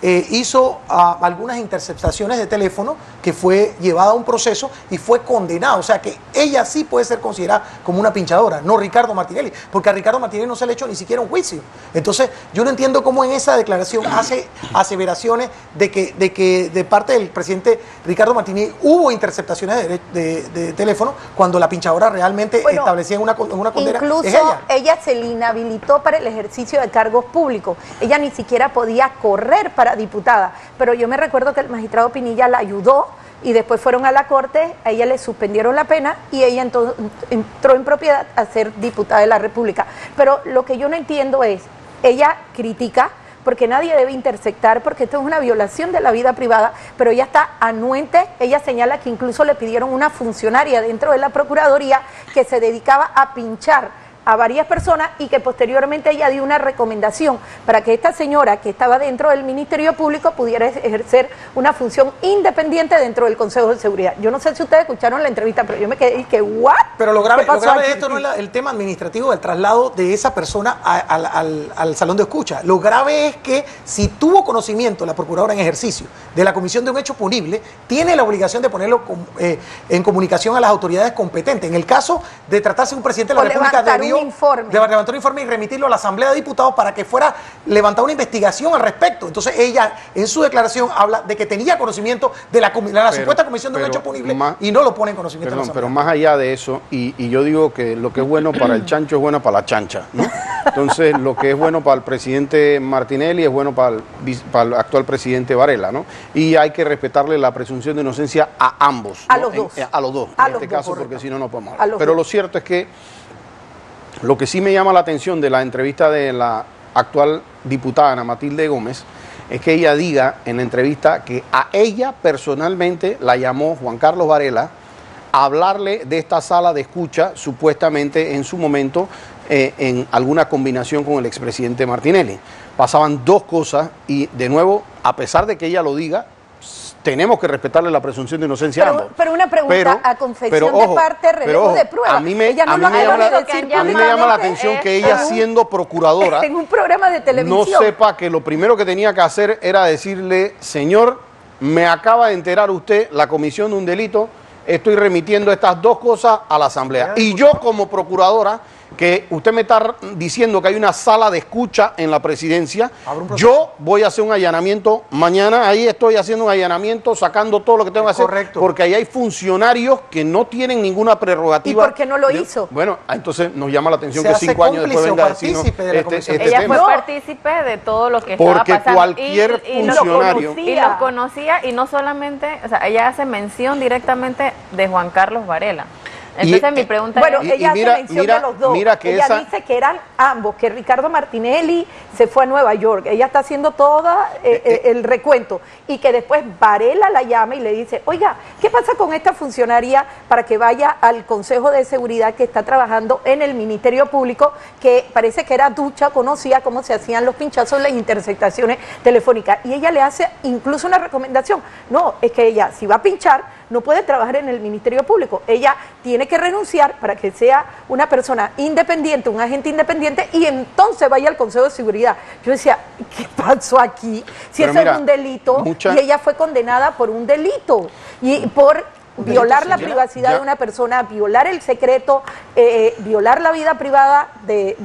hizo algunas interceptaciones de teléfono que fue llevada a un proceso y fue condenada. O sea que ella sí puede ser considerada como una pinchadora, no Ricardo Martinelli, porque a Ricardo Martinelli no se le ha hecho ni siquiera un juicio. Entonces yo no entiendo cómo en esa declaración hace aseveraciones de que de parte del presidente Ricardo Martinelli hubo interceptaciones de teléfono cuando la pinchadora realmente establecía una condena. Incluso es ella. Ella se le inhabilitó para el ejercicio de cargos públicos. Ella ni siquiera podía correr para diputada, pero yo me recuerdo que el magistrado Pinilla la ayudó y después fueron a la corte, a ella le suspendieron la pena y ella entonces entró en propiedad a ser diputada de la República. Pero lo que yo no entiendo es, ella critica porque nadie debe interceptar, porque esto es una violación de la vida privada, pero ella está anuente. Ella señala que incluso le pidieron una funcionaria dentro de la Procuraduría que se dedicaba a pinchar a varias personas y que posteriormente ella dio una recomendación para que esta señora que estaba dentro del Ministerio Público pudiera ejercer una función independiente dentro del Consejo de Seguridad. Yo no sé si ustedes escucharon la entrevista, pero yo me quedé y que ¿what? Pero lo grave de esto no es el tema administrativo del traslado de esa persona al salón de escucha. Lo grave es que si tuvo conocimiento la Procuradora en ejercicio de la comisión de un hecho punible, tiene la obligación de ponerlo en comunicación a las autoridades competentes. En el caso de tratarse de un presidente de la República, debió levantar un informe y remitirlo a la Asamblea de Diputados para que fuera levantada una investigación al respecto. Entonces ella en su declaración habla de que tenía conocimiento de la supuesta comisión de un hecho punible y no lo pone en conocimiento de la Asamblea. Pero más allá de eso, y yo digo que lo que es bueno para el chancho es bueno para la chancha, ¿no? Entonces lo que es bueno para el presidente Martinelli es bueno para el actual presidente Varela, ¿no? Y hay que respetarle la presunción de inocencia a ambos. A los dos. A los dos, en este caso, porque si no, no podemos hablar. hablar. Pero lo cierto es que lo que sí me llama la atención de la entrevista de la actual diputada Ana Matilde Gómez es que ella diga en la entrevista que a ella personalmente la llamó Juan Carlos Varela a hablarle de esta sala de escucha supuestamente en su momento en alguna combinación con el expresidente Martinelli. Pasaban dos cosas y de nuevo, a pesar de que ella lo diga, tenemos que respetarle la presunción de inocencia a ambos. Pero una pregunta, a confesión de parte, relevo de prueba. A mí me llama la atención que ella, siendo procuradora, en un programa de televisión, no sepa que lo primero que tenía que hacer era decirle, señor, me acaba de enterar usted la comisión de un delito, estoy remitiendo estas dos cosas a la Asamblea. Y yo como procuradora que usted me está diciendo que hay una sala de escucha en la presidencia. Yo voy a hacer un allanamiento mañana, ahí estoy haciendo un allanamiento, sacando todo lo que tengo que hacer, correcto. porque ahí hay funcionarios que no tienen ninguna prerrogativa. ¿Y por qué no lo hizo? Bueno, entonces nos llama la atención Se que hace 5 años después venga a decirnos partícipe de la convención. Ella fue No. partícipe de todo lo que estaba porque pasando. cualquier funcionario Y lo conocía, y no solamente, o sea, ella hace mención directamente de Juan Carlos Varela. Entonces mi pregunta bueno, es... ella mira- hace mención mira- de los dos. mira que ella esa- dice que eran ambos, que Ricardo Martinelli se fue a Nueva York. Ella está haciendo todo el recuento. Y que después Varela la llama y le dice, oiga, ¿qué pasa con esta funcionaria para que vaya al Consejo de Seguridad que está trabajando en el Ministerio Público, que parece que era ducha, conocía cómo se hacían los pinchazos en las interceptaciones telefónicas? Y ella le hace incluso una recomendación. No, es que ella, si va a pinchar, no puede trabajar en el Ministerio Público. Ella tiene que renunciar para que sea una persona independiente, un agente independiente, y entonces vaya al Consejo de Seguridad. Yo decía, ¿qué pasó aquí? Si Pero eso mira, es un delito, mucha- y ella fue condenada por un delito, y por violar la privacidad ya. de una persona, violar el secreto, violar la vida privada de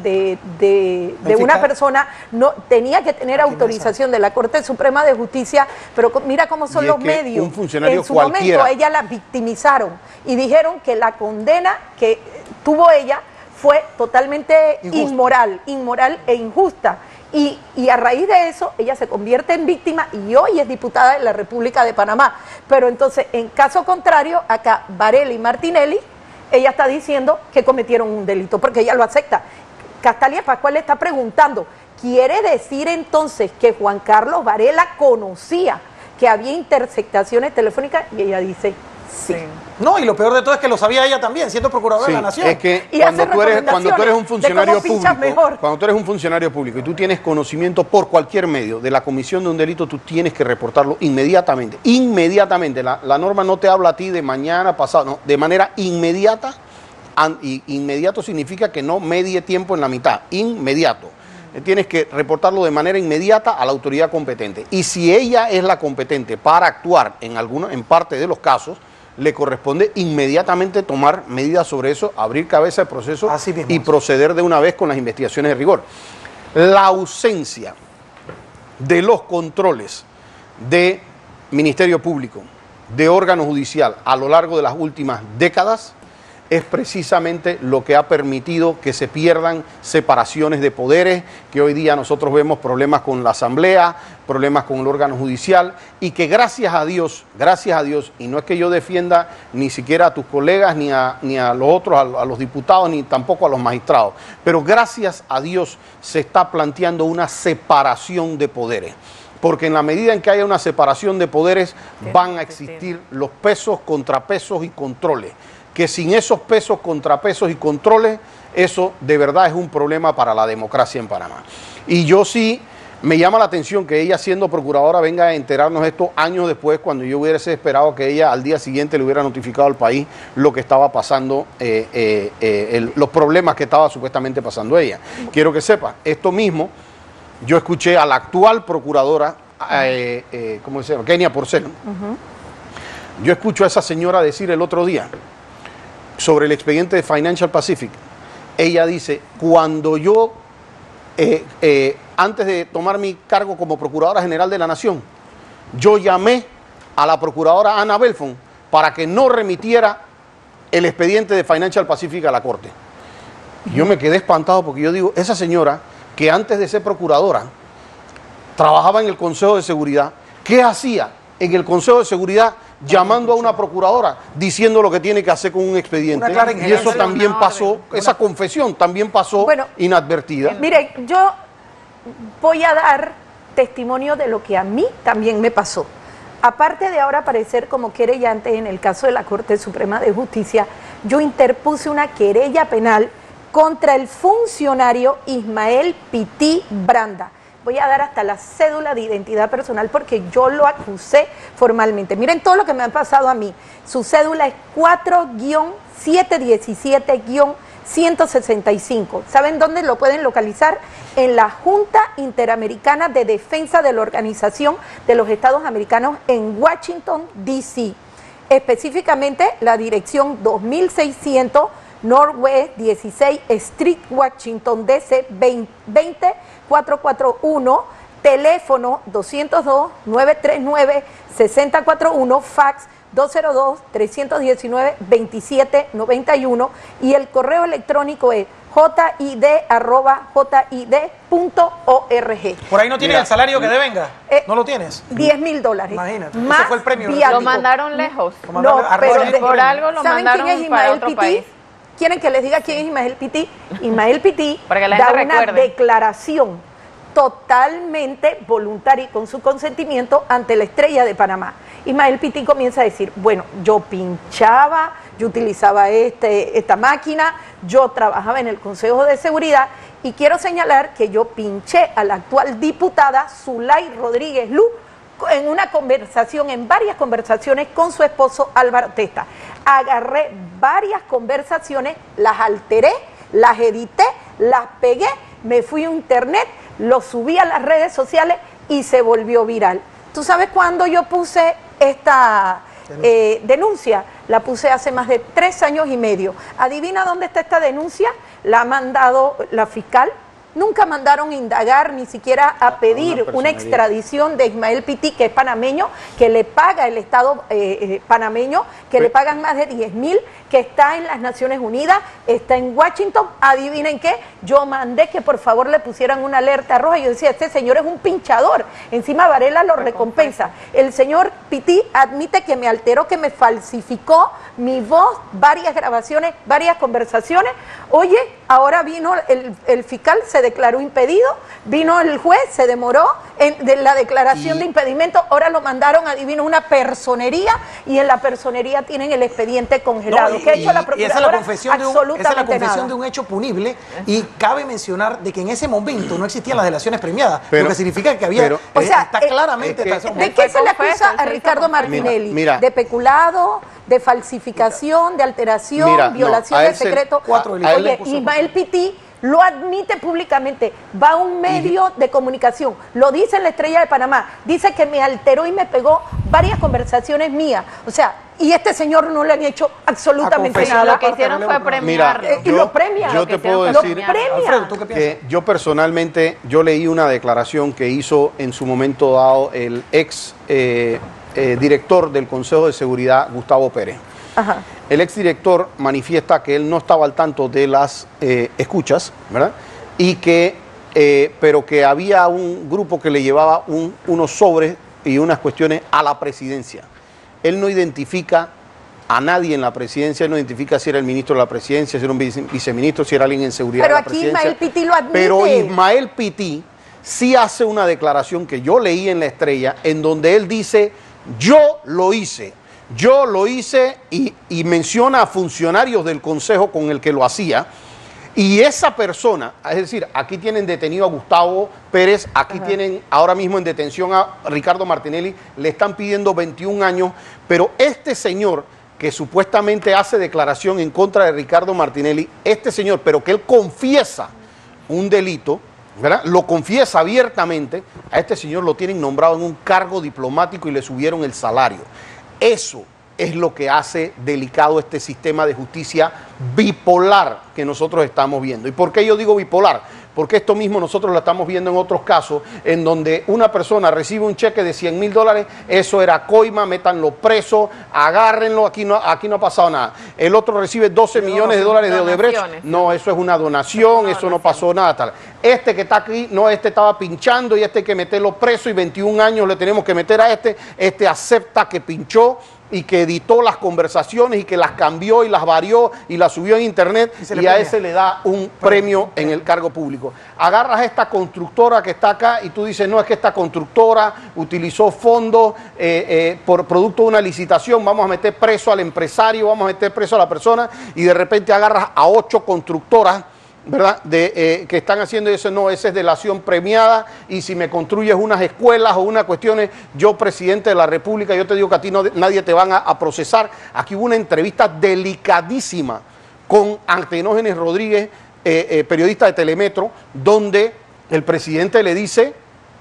una fiscal. persona. No tenía que tener autorización de la Corte Suprema de Justicia, pero mira cómo son Y es los que medios. un funcionario En su cualquiera. momento ella la victimizaron y dijeron que la condena que tuvo ella fue totalmente inmoral e injusta. Y a raíz de eso, ella se convierte en víctima y hoy es diputada de la República de Panamá. Pero entonces, en caso contrario, acá Varela y Martinelli, ella está diciendo que cometieron un delito, porque ella lo acepta. Castalia Pascual le está preguntando, ¿quiere decir entonces que Juan Carlos Varela conocía que había interceptaciones telefónicas? Y ella dice, sí. No, y lo peor de todo es que lo sabía ella también, siendo procuradora Sí, de la Nación. es que Y cuando hace tú eres un recomendaciones funcionario de cómo pinchas público, mejor. cuando tú eres un funcionario público y tú tienes conocimiento por cualquier medio de la comisión de un delito, tú tienes que reportarlo inmediatamente. Inmediatamente. La norma no te habla a ti de mañana, pasado, no, de manera inmediata. Y inmediato significa que no medie tiempo en la mitad, inmediato. Tienes que reportarlo de manera inmediata a la autoridad competente. Y si ella es la competente para actuar en parte de los casos, le corresponde inmediatamente tomar medidas sobre eso, abrir cabeza de proceso Así mismo. y proceder de una vez con las investigaciones de rigor. La ausencia de los controles de Ministerio Público, de órgano judicial a lo largo de las últimas décadas es precisamente lo que ha permitido que se pierdan separaciones de poderes, que hoy día nosotros vemos problemas con la Asamblea, problemas con el órgano judicial, y que gracias a Dios, y no es que yo defienda ni siquiera a tus colegas, ni a los otros, a los diputados, ni tampoco a los magistrados, pero gracias a Dios se está planteando una separación de poderes. Porque en la medida en que haya una separación de poderes, van a existir los pesos, contrapesos y controles. Que sin esos pesos, contrapesos y controles, eso de verdad es un problema para la democracia en Panamá. Y yo sí, me llama la atención que ella siendo procuradora venga a enterarnos esto años después, cuando yo hubiese esperado que ella al día siguiente le hubiera notificado al país lo que estaba pasando, los problemas que estaba supuestamente pasando ella. Quiero que sepa, esto mismo, yo escuché a la actual procuradora, ¿cómo se llama? Kenia Porcel. Yo escucho a esa señora decir el otro día sobre el expediente de Financial Pacific. Ella dice, cuando yo, antes de tomar mi cargo como Procuradora General de la Nación, yo llamé a la Procuradora Ana Belfon para que no remitiera el expediente de Financial Pacific a la Corte. Y yo me quedé espantado porque yo digo, esa señora que antes de ser procuradora trabajaba en el Consejo de Seguridad, ¿qué hacía en el Consejo de Seguridad llamando a una procuradora diciendo lo que tiene que hacer con un expediente? Una clara Y eso injerencia. también pasó, esa confesión también pasó inadvertida. Mire, yo voy a dar testimonio de lo que a mí también me pasó. Aparte de ahora aparecer como querellante en el caso de la Corte Suprema de Justicia, yo interpuse una querella penal contra el funcionario Ismael Pití Branda. Voy a dar hasta la cédula de identidad personal porque yo lo acusé formalmente. Miren todo lo que me ha pasado a mí. Su cédula es 4-717-165. ¿Saben dónde lo pueden localizar? En la Junta Interamericana de Defensa de la Organización de los Estados Americanos en Washington, D.C. Específicamente la dirección 2600 Northwest 16 Street, Washington, D.C. 20441, teléfono 202-939-6041, fax 202-319-2791 y el correo electrónico es jid@jid.org. Por ahí no tienes el salario que devenga. ¿No lo tienes? $10,000. Imagínate. Más Ese fue el premio. Lo mandaron lejos. No, pero por algo lo ¿saben mandaron quién es para Ismael otro Pití? país. ¿Quieren que les diga quién es Ismael Pití? Ismael Pití Para que la da gente una recuerde. declaración totalmente voluntaria y con su consentimiento ante la Estrella de Panamá. Ismael Pití comienza a decir, bueno, yo pinchaba, yo utilizaba esta máquina, yo trabajaba en el Consejo de Seguridad y quiero señalar que yo pinché a la actual diputada Zulay Rodríguez Lu en una conversación, en varias conversaciones con su esposo Álvaro Testa. Agarré varias conversaciones, las alteré, las edité, las pegué, me fui a internet, lo subí a las redes sociales y se volvió viral. ¿Tú sabes cuándo yo puse esta denuncia? La puse hace más de 3 años y medio. ¿Adivina dónde está esta denuncia? La ha mandado la fiscal. Nunca mandaron a indagar, ni siquiera a pedir una extradición de Ismael Pití, que es panameño, que le paga el Estado panameño, que le pagan más de 10,000, que está en las Naciones Unidas, está en Washington. Adivinen qué, yo mandé que por favor le pusieran una alerta roja. Yo decía, este señor es un pinchador, encima Varela lo recompensa. El señor Pití admite que me alteró, que me falsificó mi voz, varias grabaciones, varias conversaciones. Oye, ahora vino el fiscal, se declaró impedido, vino el juez, se demoró de la declaración de impedimento, ahora lo mandaron, adivino, una personería, y en la personería tienen el expediente congelado. ¿Qué ha hecho la procuradora? Esa es la confesión, Absolutamente nada. de un hecho punible, y cabe mencionar de que en ese momento no existían las delaciones premiadas, Pero- lo que significa que había, o sea, está claramente... ¿De qué se le acusa a Ricardo Martinelli? Mira. De peculado, de falsificación, de alteración, Mira, violación no, a de él se- secreto. cuatro delitos. Oye, Ismael Pití lo admite públicamente, va a un medio de comunicación, lo dice en la Estrella de Panamá, dice que me alteró y me pegó varias conversaciones mías. O sea, y este señor no le han hecho absolutamente confesar nada. Lo que hicieron fue premiarlo. Mira, Y lo premia. yo Lo que te puedo hicieron fue decir premiarlo. Alfredo, ¿tú qué piensas? que yo personalmente, yo leí una declaración que hizo en su momento dado el ex director del Consejo de Seguridad, Gustavo Pérez. Ajá. El exdirector manifiesta que él no estaba al tanto de las escuchas, ¿verdad? Y que, pero que había un grupo que le llevaba unos sobres y unas cuestiones a la presidencia. Él no identifica a nadie en la presidencia, él no identifica si era el ministro de la presidencia, si era un viceministro, si era alguien en seguridad Pero de la aquí presidencia. Ismael Pití lo admite. Pero Ismael Pití sí hace una declaración que yo leí en La Estrella, en donde él dice, yo lo hice y menciona a funcionarios del consejo con el que lo hacía. Y esa persona, es decir, aquí tienen detenido a Gustavo Pérez, aquí tienen ahora mismo en detención a Ricardo Martinelli, le están pidiendo 21 años, pero este señor que supuestamente hace declaración en contra de Ricardo Martinelli, este señor, pero que él confiesa un delito, ¿verdad? Lo confiesa abiertamente, a este señor lo tienen nombrado en un cargo diplomático y le subieron el salario. Eso es lo que hace delicado este sistema de justicia bipolar que nosotros estamos viendo. ¿Y por qué yo digo bipolar? Porque esto mismo nosotros lo estamos viendo en otros casos, en donde una persona recibe un cheque de $100,000, eso era coima, métanlo preso, agárrenlo, aquí no ha pasado nada. El otro recibe 12 millones de dólares de Odebrecht, Donaciones. no, eso es una donación, eso no pasó nada tal. Este que está aquí, no, este estaba pinchando y este hay que meterlo preso y 21 años le tenemos que meter a este acepta que pinchó y que editó las conversaciones y que las cambió y las varió y las subió en internet Y se le y a premia. ese le da un premio en el cargo público. Agarras a esta constructora que está acá y tú dices, no, es que esta constructora utilizó fondos por producto de una licitación, vamos a meter preso al empresario, vamos a meter preso a la persona, y de repente agarras a 8 constructoras, ¿verdad? Que están haciendo eso, no, esa es delación premiada, y si me construyes unas escuelas o unas cuestiones, yo, presidente de la República, yo te digo que a ti nadie te van a procesar. Aquí hubo una entrevista delicadísima con Antenógenes Rodríguez, periodista de Telemetro, donde el presidente le dice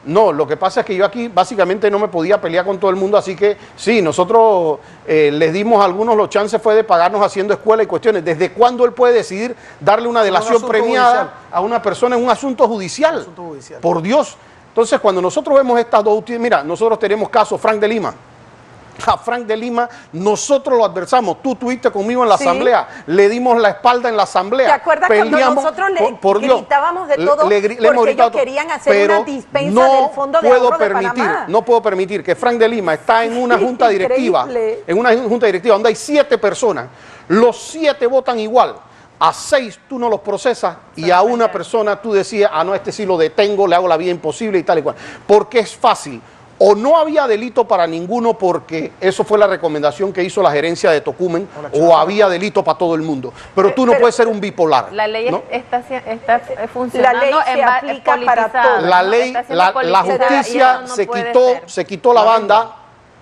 No, lo que pasa es que yo aquí básicamente no me podía pelear con todo el mundo, así que sí, nosotros les dimos a algunos los chances fue de pagarnos haciendo escuela y cuestiones. ¿Desde cuándo él puede decidir darle una delación premiada a una persona en un asunto judicial? Por Dios. Entonces, cuando nosotros vemos estas dos, mira, nosotros tenemos caso Frank de Lima. A Frank de Lima nosotros lo adversamos. Tú estuviste conmigo en la asamblea, le dimos la espalda en la asamblea. ¿Te acuerdas cuando nosotros gritábamos de todo porque ellos querían hacer una dispensa del Fondo de Ahorro de Panamá? No puedo permitir que Frank de Lima está en una junta directiva, donde hay 7 personas, los 7 votan igual. A 6 tú no los procesas y a una persona tú decías, no, este sí lo detengo, le hago la vida imposible y tal y cual. Porque es fácil. O no había delito para ninguno porque eso fue la recomendación que hizo la gerencia de Tocumen, o había delito para todo el mundo. Pero tú no puedes ser un bipolar. La ley ¿no? está funcionando. La ley se aplica para todo. La ley, la justicia se quitó la banda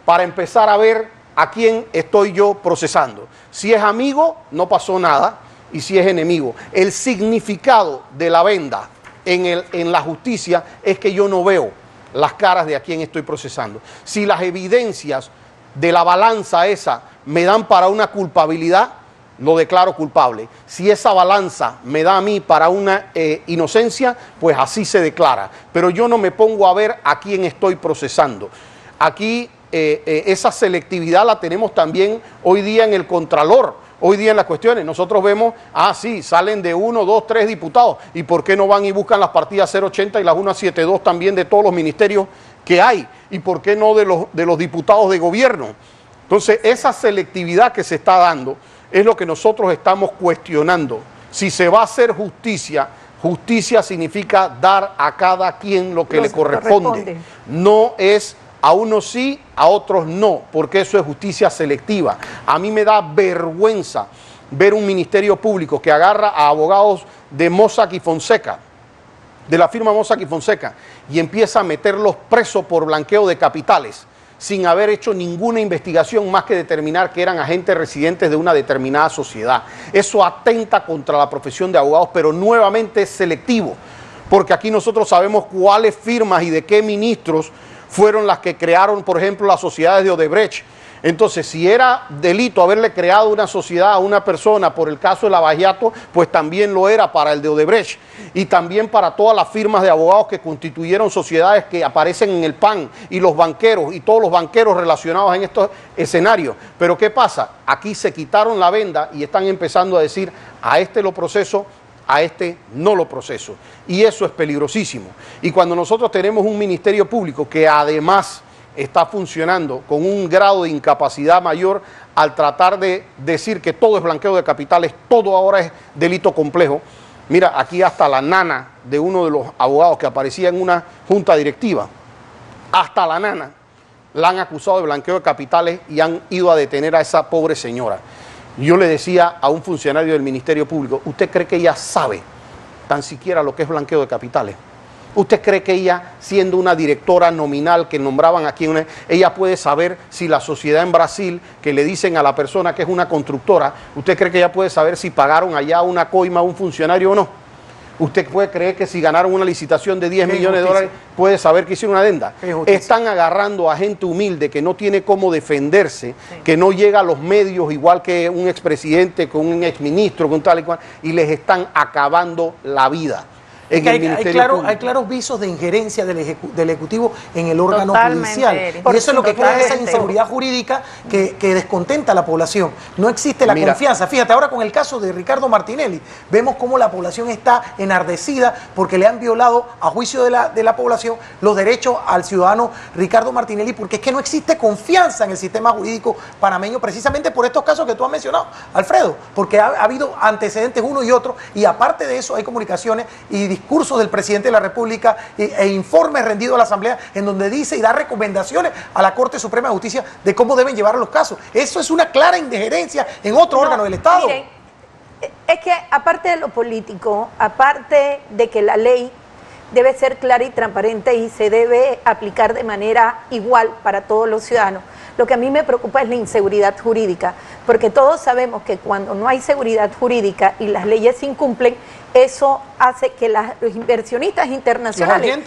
para empezar a ver a quién estoy yo procesando. Si es amigo, no pasó nada, y si es enemigo. El significado de la venda en la justicia es que yo no veo las caras de a quién estoy procesando. Si las evidencias de la balanza esa me dan para una culpabilidad, lo declaro culpable. Si esa balanza me da a mí para una inocencia, pues así se declara. Pero yo no me pongo a ver a quién estoy procesando. Aquí esa selectividad la tenemos también hoy día en el Contralor. Hoy día en las cuestiones, nosotros vemos, sí, salen de 1, 2, 3 diputados. ¿Y por qué no van y buscan las partidas 080 y las 172 también de todos los ministerios que hay? ¿Y por qué no de los diputados de gobierno? Entonces, esa selectividad que se está dando es lo que nosotros estamos cuestionando. Si se va a hacer justicia, justicia significa dar a cada quien lo que le corresponde. No es a unos sí, a otros no, porque eso es justicia selectiva. A mí me da vergüenza ver un ministerio público que agarra a abogados de Mossack y Fonseca, de la firma Mossack y Fonseca, y empieza a meterlos presos por blanqueo de capitales, sin haber hecho ninguna investigación más que determinar que eran agentes residentes de una determinada sociedad. Eso atenta contra la profesión de abogados, pero nuevamente es selectivo, porque aquí nosotros sabemos cuáles firmas y de qué ministros fueron las que crearon, por ejemplo, las sociedades de Odebrecht. Entonces, si era delito haberle creado una sociedad a una persona por el caso de Lavallato, pues también lo era para el de Odebrecht y también para todas las firmas de abogados que constituyeron sociedades que aparecen en el PAN y los banqueros y todos los banqueros relacionados en estos escenarios. Pero ¿qué pasa? Aquí se quitaron la venda y están empezando a decir, a este lo proceso, a este no lo proceso. Y eso es peligrosísimo. Y cuando nosotros tenemos un ministerio público que además está funcionando con un grado de incapacidad mayor al tratar de decir que todo es blanqueo de capitales, todo ahora es delito complejo. Mira, aquí hasta la nana de uno de los abogados que aparecía en una junta directiva, hasta la nana la han acusado de blanqueo de capitales y han ido a detener a esa pobre señora. Yo le decía a un funcionario del Ministerio Público, ¿usted cree que ella sabe tan siquiera lo que es blanqueo de capitales? ¿Usted cree que ella, siendo una directora nominal que nombraban aquí, ella puede saber si la sociedad en Brasil, que le dicen a la persona que es una constructora, ¿usted cree que ella puede saber si pagaron allá una coima a un funcionario o no? ¿Usted puede creer que si ganaron una licitación de 10 millones de dólares puede saber que hicieron una adenda? Están agarrando a gente humilde que no tiene cómo defenderse, que no llega a los medios igual que un expresidente, con un exministro, con tal y cual, y les están acabando la vida. Hay claros visos de injerencia del Ejecutivo en el órgano judicial. Y eso es lo que crea esa inseguridad jurídica que descontenta a la población. No existe la confianza. Fíjate, ahora con el caso de Ricardo Martinelli, vemos cómo la población está enardecida porque le han violado, a juicio de la población, los derechos al ciudadano Ricardo Martinelli, porque es que no existe confianza en el sistema jurídico panameño, precisamente por estos casos que tú has mencionado, Alfredo, porque ha habido antecedentes uno y otro, y aparte de eso hay comunicaciones y discursos del presidente de la República e informes rendidos a la Asamblea en donde dice y da recomendaciones a la Corte Suprema de Justicia de cómo deben llevar los casos. Eso es una clara injerencia en otro órgano del Estado. Miren, es que aparte de lo político, aparte de que la ley debe ser clara y transparente y se debe aplicar de manera igual para todos los ciudadanos, lo que a mí me preocupa es la inseguridad jurídica, porque todos sabemos que cuando no hay seguridad jurídica y las leyes se incumplen, eso hace que los inversionistas internacionales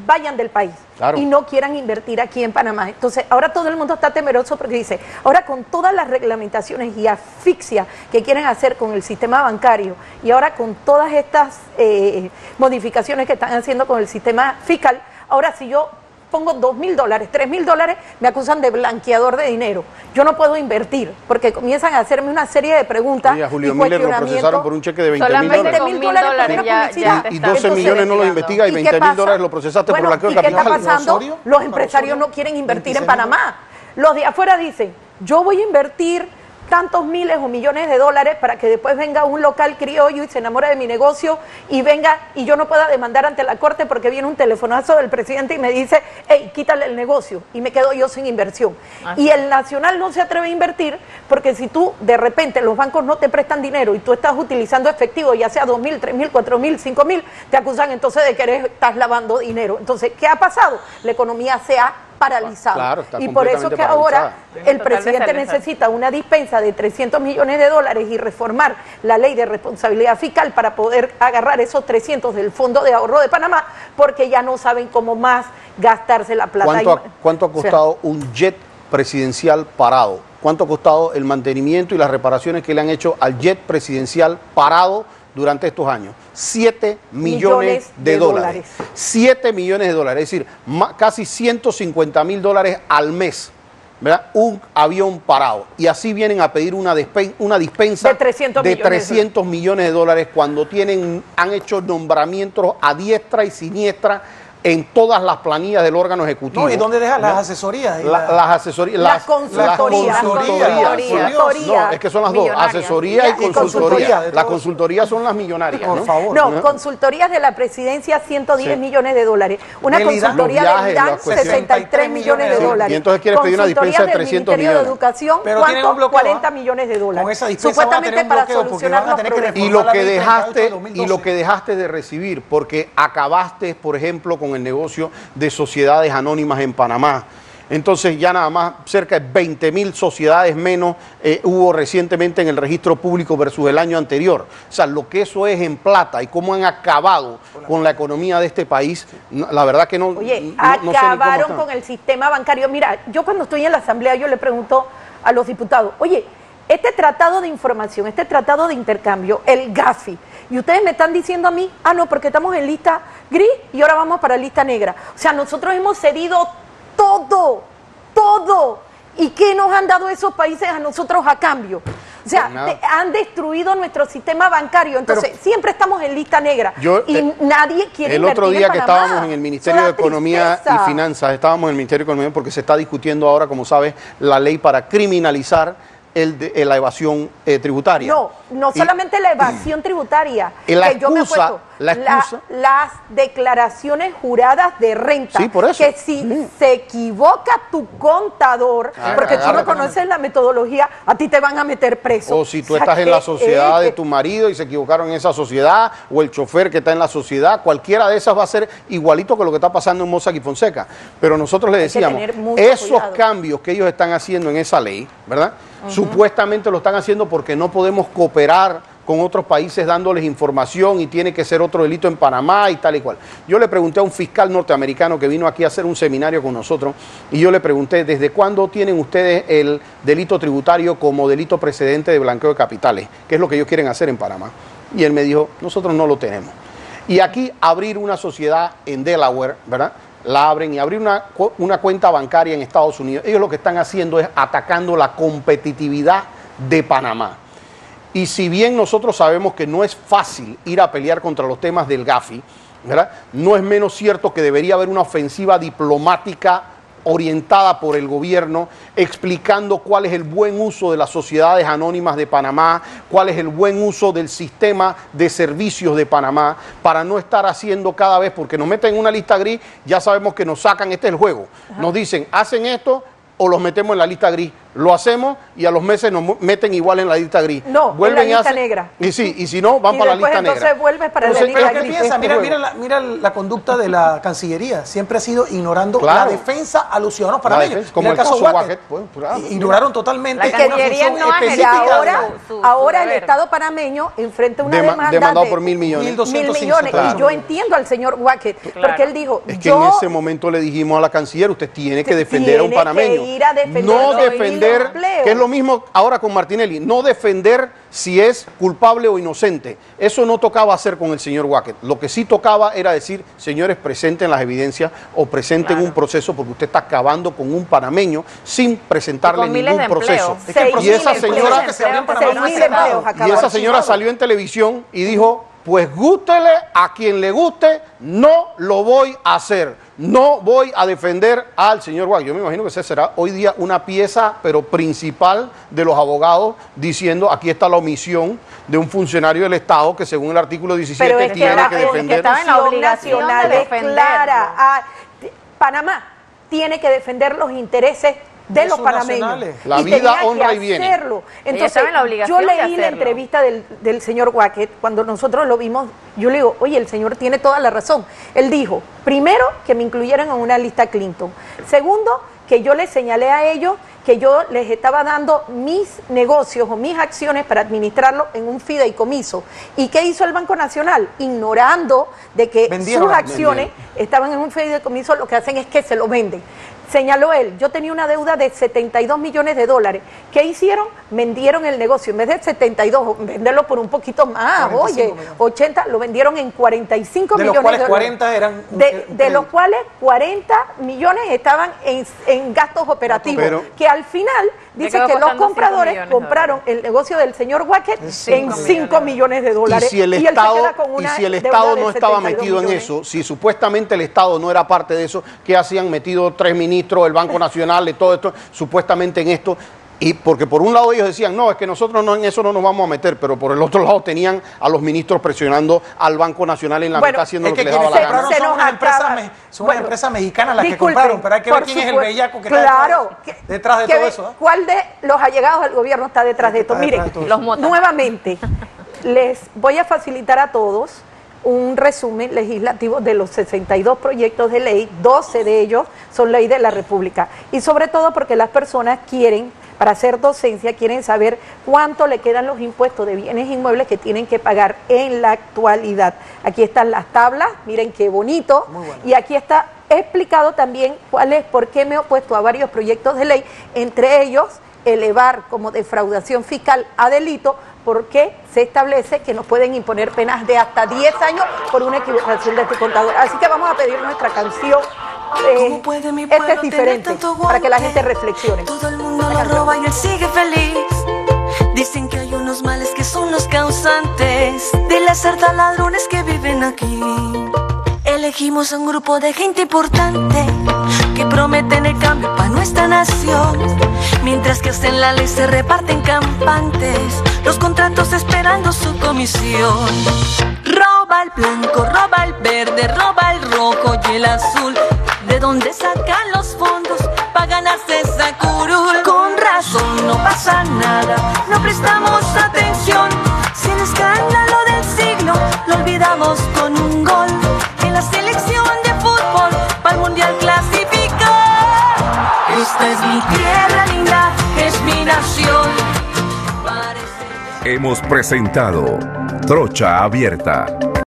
vayan del país Claro. y no quieran invertir aquí en Panamá. Entonces, ahora todo el mundo está temeroso porque dice, ahora con todas las reglamentaciones y asfixia que quieren hacer con el sistema bancario y ahora con todas estas modificaciones que están haciendo con el sistema fiscal, ahora si yo pongo $2.000, $3.000, me acusan de blanqueador de dinero. Yo no puedo invertir porque comienzan a hacerme una serie de preguntas Y a Julio y Miller lo cuestionamientos. procesaron por un cheque de $20.000. Solamente con $20.000 $1.000 por una publicidad. te Y están 12 millones no lo investiga y ¿Y qué $20.000 pasa? lo procesaste Bueno, por blanqueo de ¿y qué está capital. pasando? Osorio, Los para empresarios Osorio, no quieren invertir en 26 Panamá. Los de afuera dicen, yo voy a invertir tantos miles o millones de dólares para que después venga un local criollo y se enamore de mi negocio y venga y yo no pueda demandar ante la corte porque viene un telefonazo del presidente y me dice, hey, quítale el negocio y me quedo yo sin inversión. Y el Nacional no se atreve a invertir porque si tú de repente los bancos no te prestan dinero y tú estás utilizando efectivo, ya sea 2.000, 3.000, 4.000, 5.000, te acusan entonces de que estás lavando dinero. Entonces, ¿qué ha pasado? La economía se ha paralizado. Claro, está y por eso completamente que ahora paralizada. el presidente Totalmente necesita una dispensa de $300 millones y reformar la ley de responsabilidad fiscal para poder agarrar esos 300 del Fondo de Ahorro de Panamá, porque ya no saben cómo más gastarse la plata. ¿Cuánto ha costado un jet presidencial parado? ¿Cuánto ha costado el mantenimiento y las reparaciones que le han hecho al jet presidencial parado durante estos años? 7 millones de dólares. 7 millones de dólares, es decir, casi $150.000 al mes, ¿verdad? Un avión parado. Y así vienen a pedir una dispensa de 300 millones de dólares cuando han hecho nombramientos a diestra y siniestra en todas las planillas del órgano ejecutivo. No, ¿y dónde dejan las asesorías? Las asesorías, las consultorías. No, es que son las dos, asesoría y consultoría. Las consultorías son las millonarias. Por favor. No, consultorías de la presidencia, $110 millones. Una Del IDAN, consultoría los del IDAN, viajes, las 63 millones de dólares. Y entonces quieres pedir una dispensa de 300 Ministerio millones. de Educación, Pero tienen un ¿cuánto? bloqueo, 40 millones de dólares. Con esa dispensa van a tener Supuestamente un para bloqueo porque solucionar van a los tener que problemas. Y lo la que ley 38/2012. dejaste de recibir, porque acabaste, por ejemplo, con el negocio de sociedades anónimas en Panamá. Entonces ya nada más cerca de 20.000 sociedades menos hubo recientemente en el registro público versus el año anterior. O sea, lo que eso es en plata y cómo han acabado con la economía de este país, la verdad que no. Oye, no sé ni cómo acabaron están. con el sistema bancario. Mira, yo cuando estoy en la asamblea, yo le pregunto a los diputados, oye, este tratado de información, este tratado de intercambio, el GAFI, y ustedes me están diciendo a mí, no, porque estamos en lista gris y ahora vamos para lista negra. O sea, nosotros hemos cedido todo. ¿Y qué nos han dado esos países a nosotros a cambio? O sea, han destruido nuestro sistema bancario. Entonces, siempre estamos en lista negra. Y nadie quiere El invertir otro día en que Panamá. estábamos en el Ministerio de Economía y Finanzas, estábamos en el Ministerio de Economía porque se está discutiendo ahora, como sabes, la ley para criminalizar la evasión tributaria. No solamente la evasión tributaria, La que yo me apuesto, las declaraciones juradas de renta, Sí, por eso. que si se equivoca tu contador, porque tú no conoces la metodología, a ti te van a meter preso. O si tú estás en la sociedad de tu marido y se equivocaron en esa sociedad, o el chofer que está en la sociedad, cualquiera de esas va a ser igualito que lo que está pasando en Mossack y Fonseca. Pero nosotros le decíamos, esos cambios que ellos están haciendo en esa ley, ¿verdad? Supuestamente lo están haciendo porque no podemos cooperar con otros países dándoles información y tiene que ser otro delito en Panamá y tal y cual. Yo le pregunté a un fiscal norteamericano que vino aquí a hacer un seminario con nosotros y yo le pregunté, ¿desde cuándo tienen ustedes el delito tributario como delito precedente de blanqueo de capitales? ¿Qué es lo que ellos quieren hacer en Panamá? Y él me dijo, nosotros no lo tenemos. Y aquí abrir una sociedad en Delaware, ¿verdad? La abren y abrir una cuenta bancaria en Estados Unidos. Ellos lo que están haciendo es atacando la competitividad de Panamá. Y si bien nosotros sabemos que no es fácil ir a pelear contra los temas del GAFI, ¿verdad? No es menos cierto que debería haber una ofensiva diplomática orientada por el gobierno, explicando cuál es el buen uso de las sociedades anónimas de Panamá, cuál es el buen uso del sistema de servicios de Panamá, para no estar haciendo cada vez, porque nos meten en una lista gris, ya sabemos que nos sacan, este es el juego. Nos dicen, hacen esto o los metemos en la lista gris. lo hacemos y a los meses nos meten igual en la lista gris. No, vuelven en la lista negra. Y sí, y si no, van para la lista negra. Entonces vuelves para la lista Pero ¿qué gris. piensa? Mira la conducta de la Cancillería. Siempre ha sido ignorando la defensa a los ciudadanos panameños. Como el caso Wacket. Ignoraron totalmente. La Cancillería no ha generado ahora el Estado panameño enfrenta una demanda demandado de por 1.000 millones. 1.000 millones. Claro. Y yo entiendo al señor Wacket, porque él dijo, es que en ese momento le dijimos a la canciller, usted tiene que defender a un panameño. No defender, que es lo mismo ahora con Martinelli, no defender si es culpable o inocente. Eso no tocaba hacer con el señor Wacket. Lo que sí tocaba era decir, señores, presenten las evidencias o presenten un proceso, porque usted está acabando con un panameño sin presentarle ningún proceso. Y esa señora salió en televisión y dijo, pues gústele a quien le guste, no lo voy a hacer. No voy a defender al señor Wacket. Yo me imagino que esa será hoy día una pieza, pero principal, de los abogados, diciendo, aquí está la omisión de un funcionario del Estado que según el artículo 17 tiene que defender. Que estaba en la obligación de defenderlo. Panamá tiene que defender los intereses de los panameños. La vida, honra y bien. Entonces, yo leí la entrevista del señor Wacket, cuando nosotros lo vimos, yo le digo, oye, el señor tiene toda la razón. Él dijo, primero, que me incluyeran en una lista Clinton. Segundo, que yo les señalé a ellos que yo les estaba dando mis negocios o mis acciones para administrarlo en un fideicomiso. ¿Y qué hizo el Banco Nacional? Ignorando de que sus acciones estaban en un fideicomiso, lo que hacen es que se lo venden. Señaló él, yo tenía una deuda de 72 millones de dólares. ¿Qué hicieron? Vendieron el negocio. En vez de 72, venderlo por un poquito más. Oye, 80, lo vendieron en 45 millones de dólares. 40 eran de los cuales 40 millones estaban en gastos operativos. Que al final dice que los compradores compraron el negocio del señor Wacket en 5 millones de dólares. Y si el Estado no estaba metido en eso, si supuestamente el Estado no era parte de eso, ¿qué hacían metido 3 ministros del Banco Nacional, de todo esto, supuestamente en esto? Y porque por un lado ellos decían, no, es que nosotros no, en eso no nos vamos a meter, pero por el otro lado tenían a los ministros presionando al Banco Nacional en la mitad haciendo lo que les daba la gana. Son unas empresas mexicanas las que compraron, pero hay que ver quién es el bellaco que está detrás de todo eso. ¿Cuál de los allegados del gobierno está detrás de esto? Miren, nuevamente, les voy a facilitar a todos un resumen legislativo de los 62 proyectos de ley, 12 de ellos son ley de la República. Y sobre todo porque las personas quieren, para hacer docencia, quieren saber cuánto le quedan los impuestos de bienes inmuebles que tienen que pagar en la actualidad. Aquí están las tablas, miren qué bonito, y aquí está explicado también por qué me he opuesto a varios proyectos de ley, entre ellos elevar como defraudación fiscal a delito, porque se establece que nos pueden imponer penas de hasta 10 años por una equivocación de este contador. Así que vamos a pedir nuestra canción. Este es diferente, para que la gente reflexione. Todo el mundo lo roba y él sigue feliz. Dicen que hay unos males que son los causantes de las sarta ladrones que viven aquí. Elegimos a un grupo de gente importante que prometen el cambio para nuestra nación. Mientras que hacen la ley se reparten campantes, los contratos esperando su comisión. Roba el blanco, roba el verde, roba el rojo y el azul. ¿De dónde sacan los fondos para ganarse esa curul? Con razón no pasa nada, no prestamos atención. Si el escándalo del siglo lo olvidamos con un gol en la selección de fútbol para el mundial clasificar. Esta es mi tierra linda, es mi nación. Hemos presentado Trocha Abierta.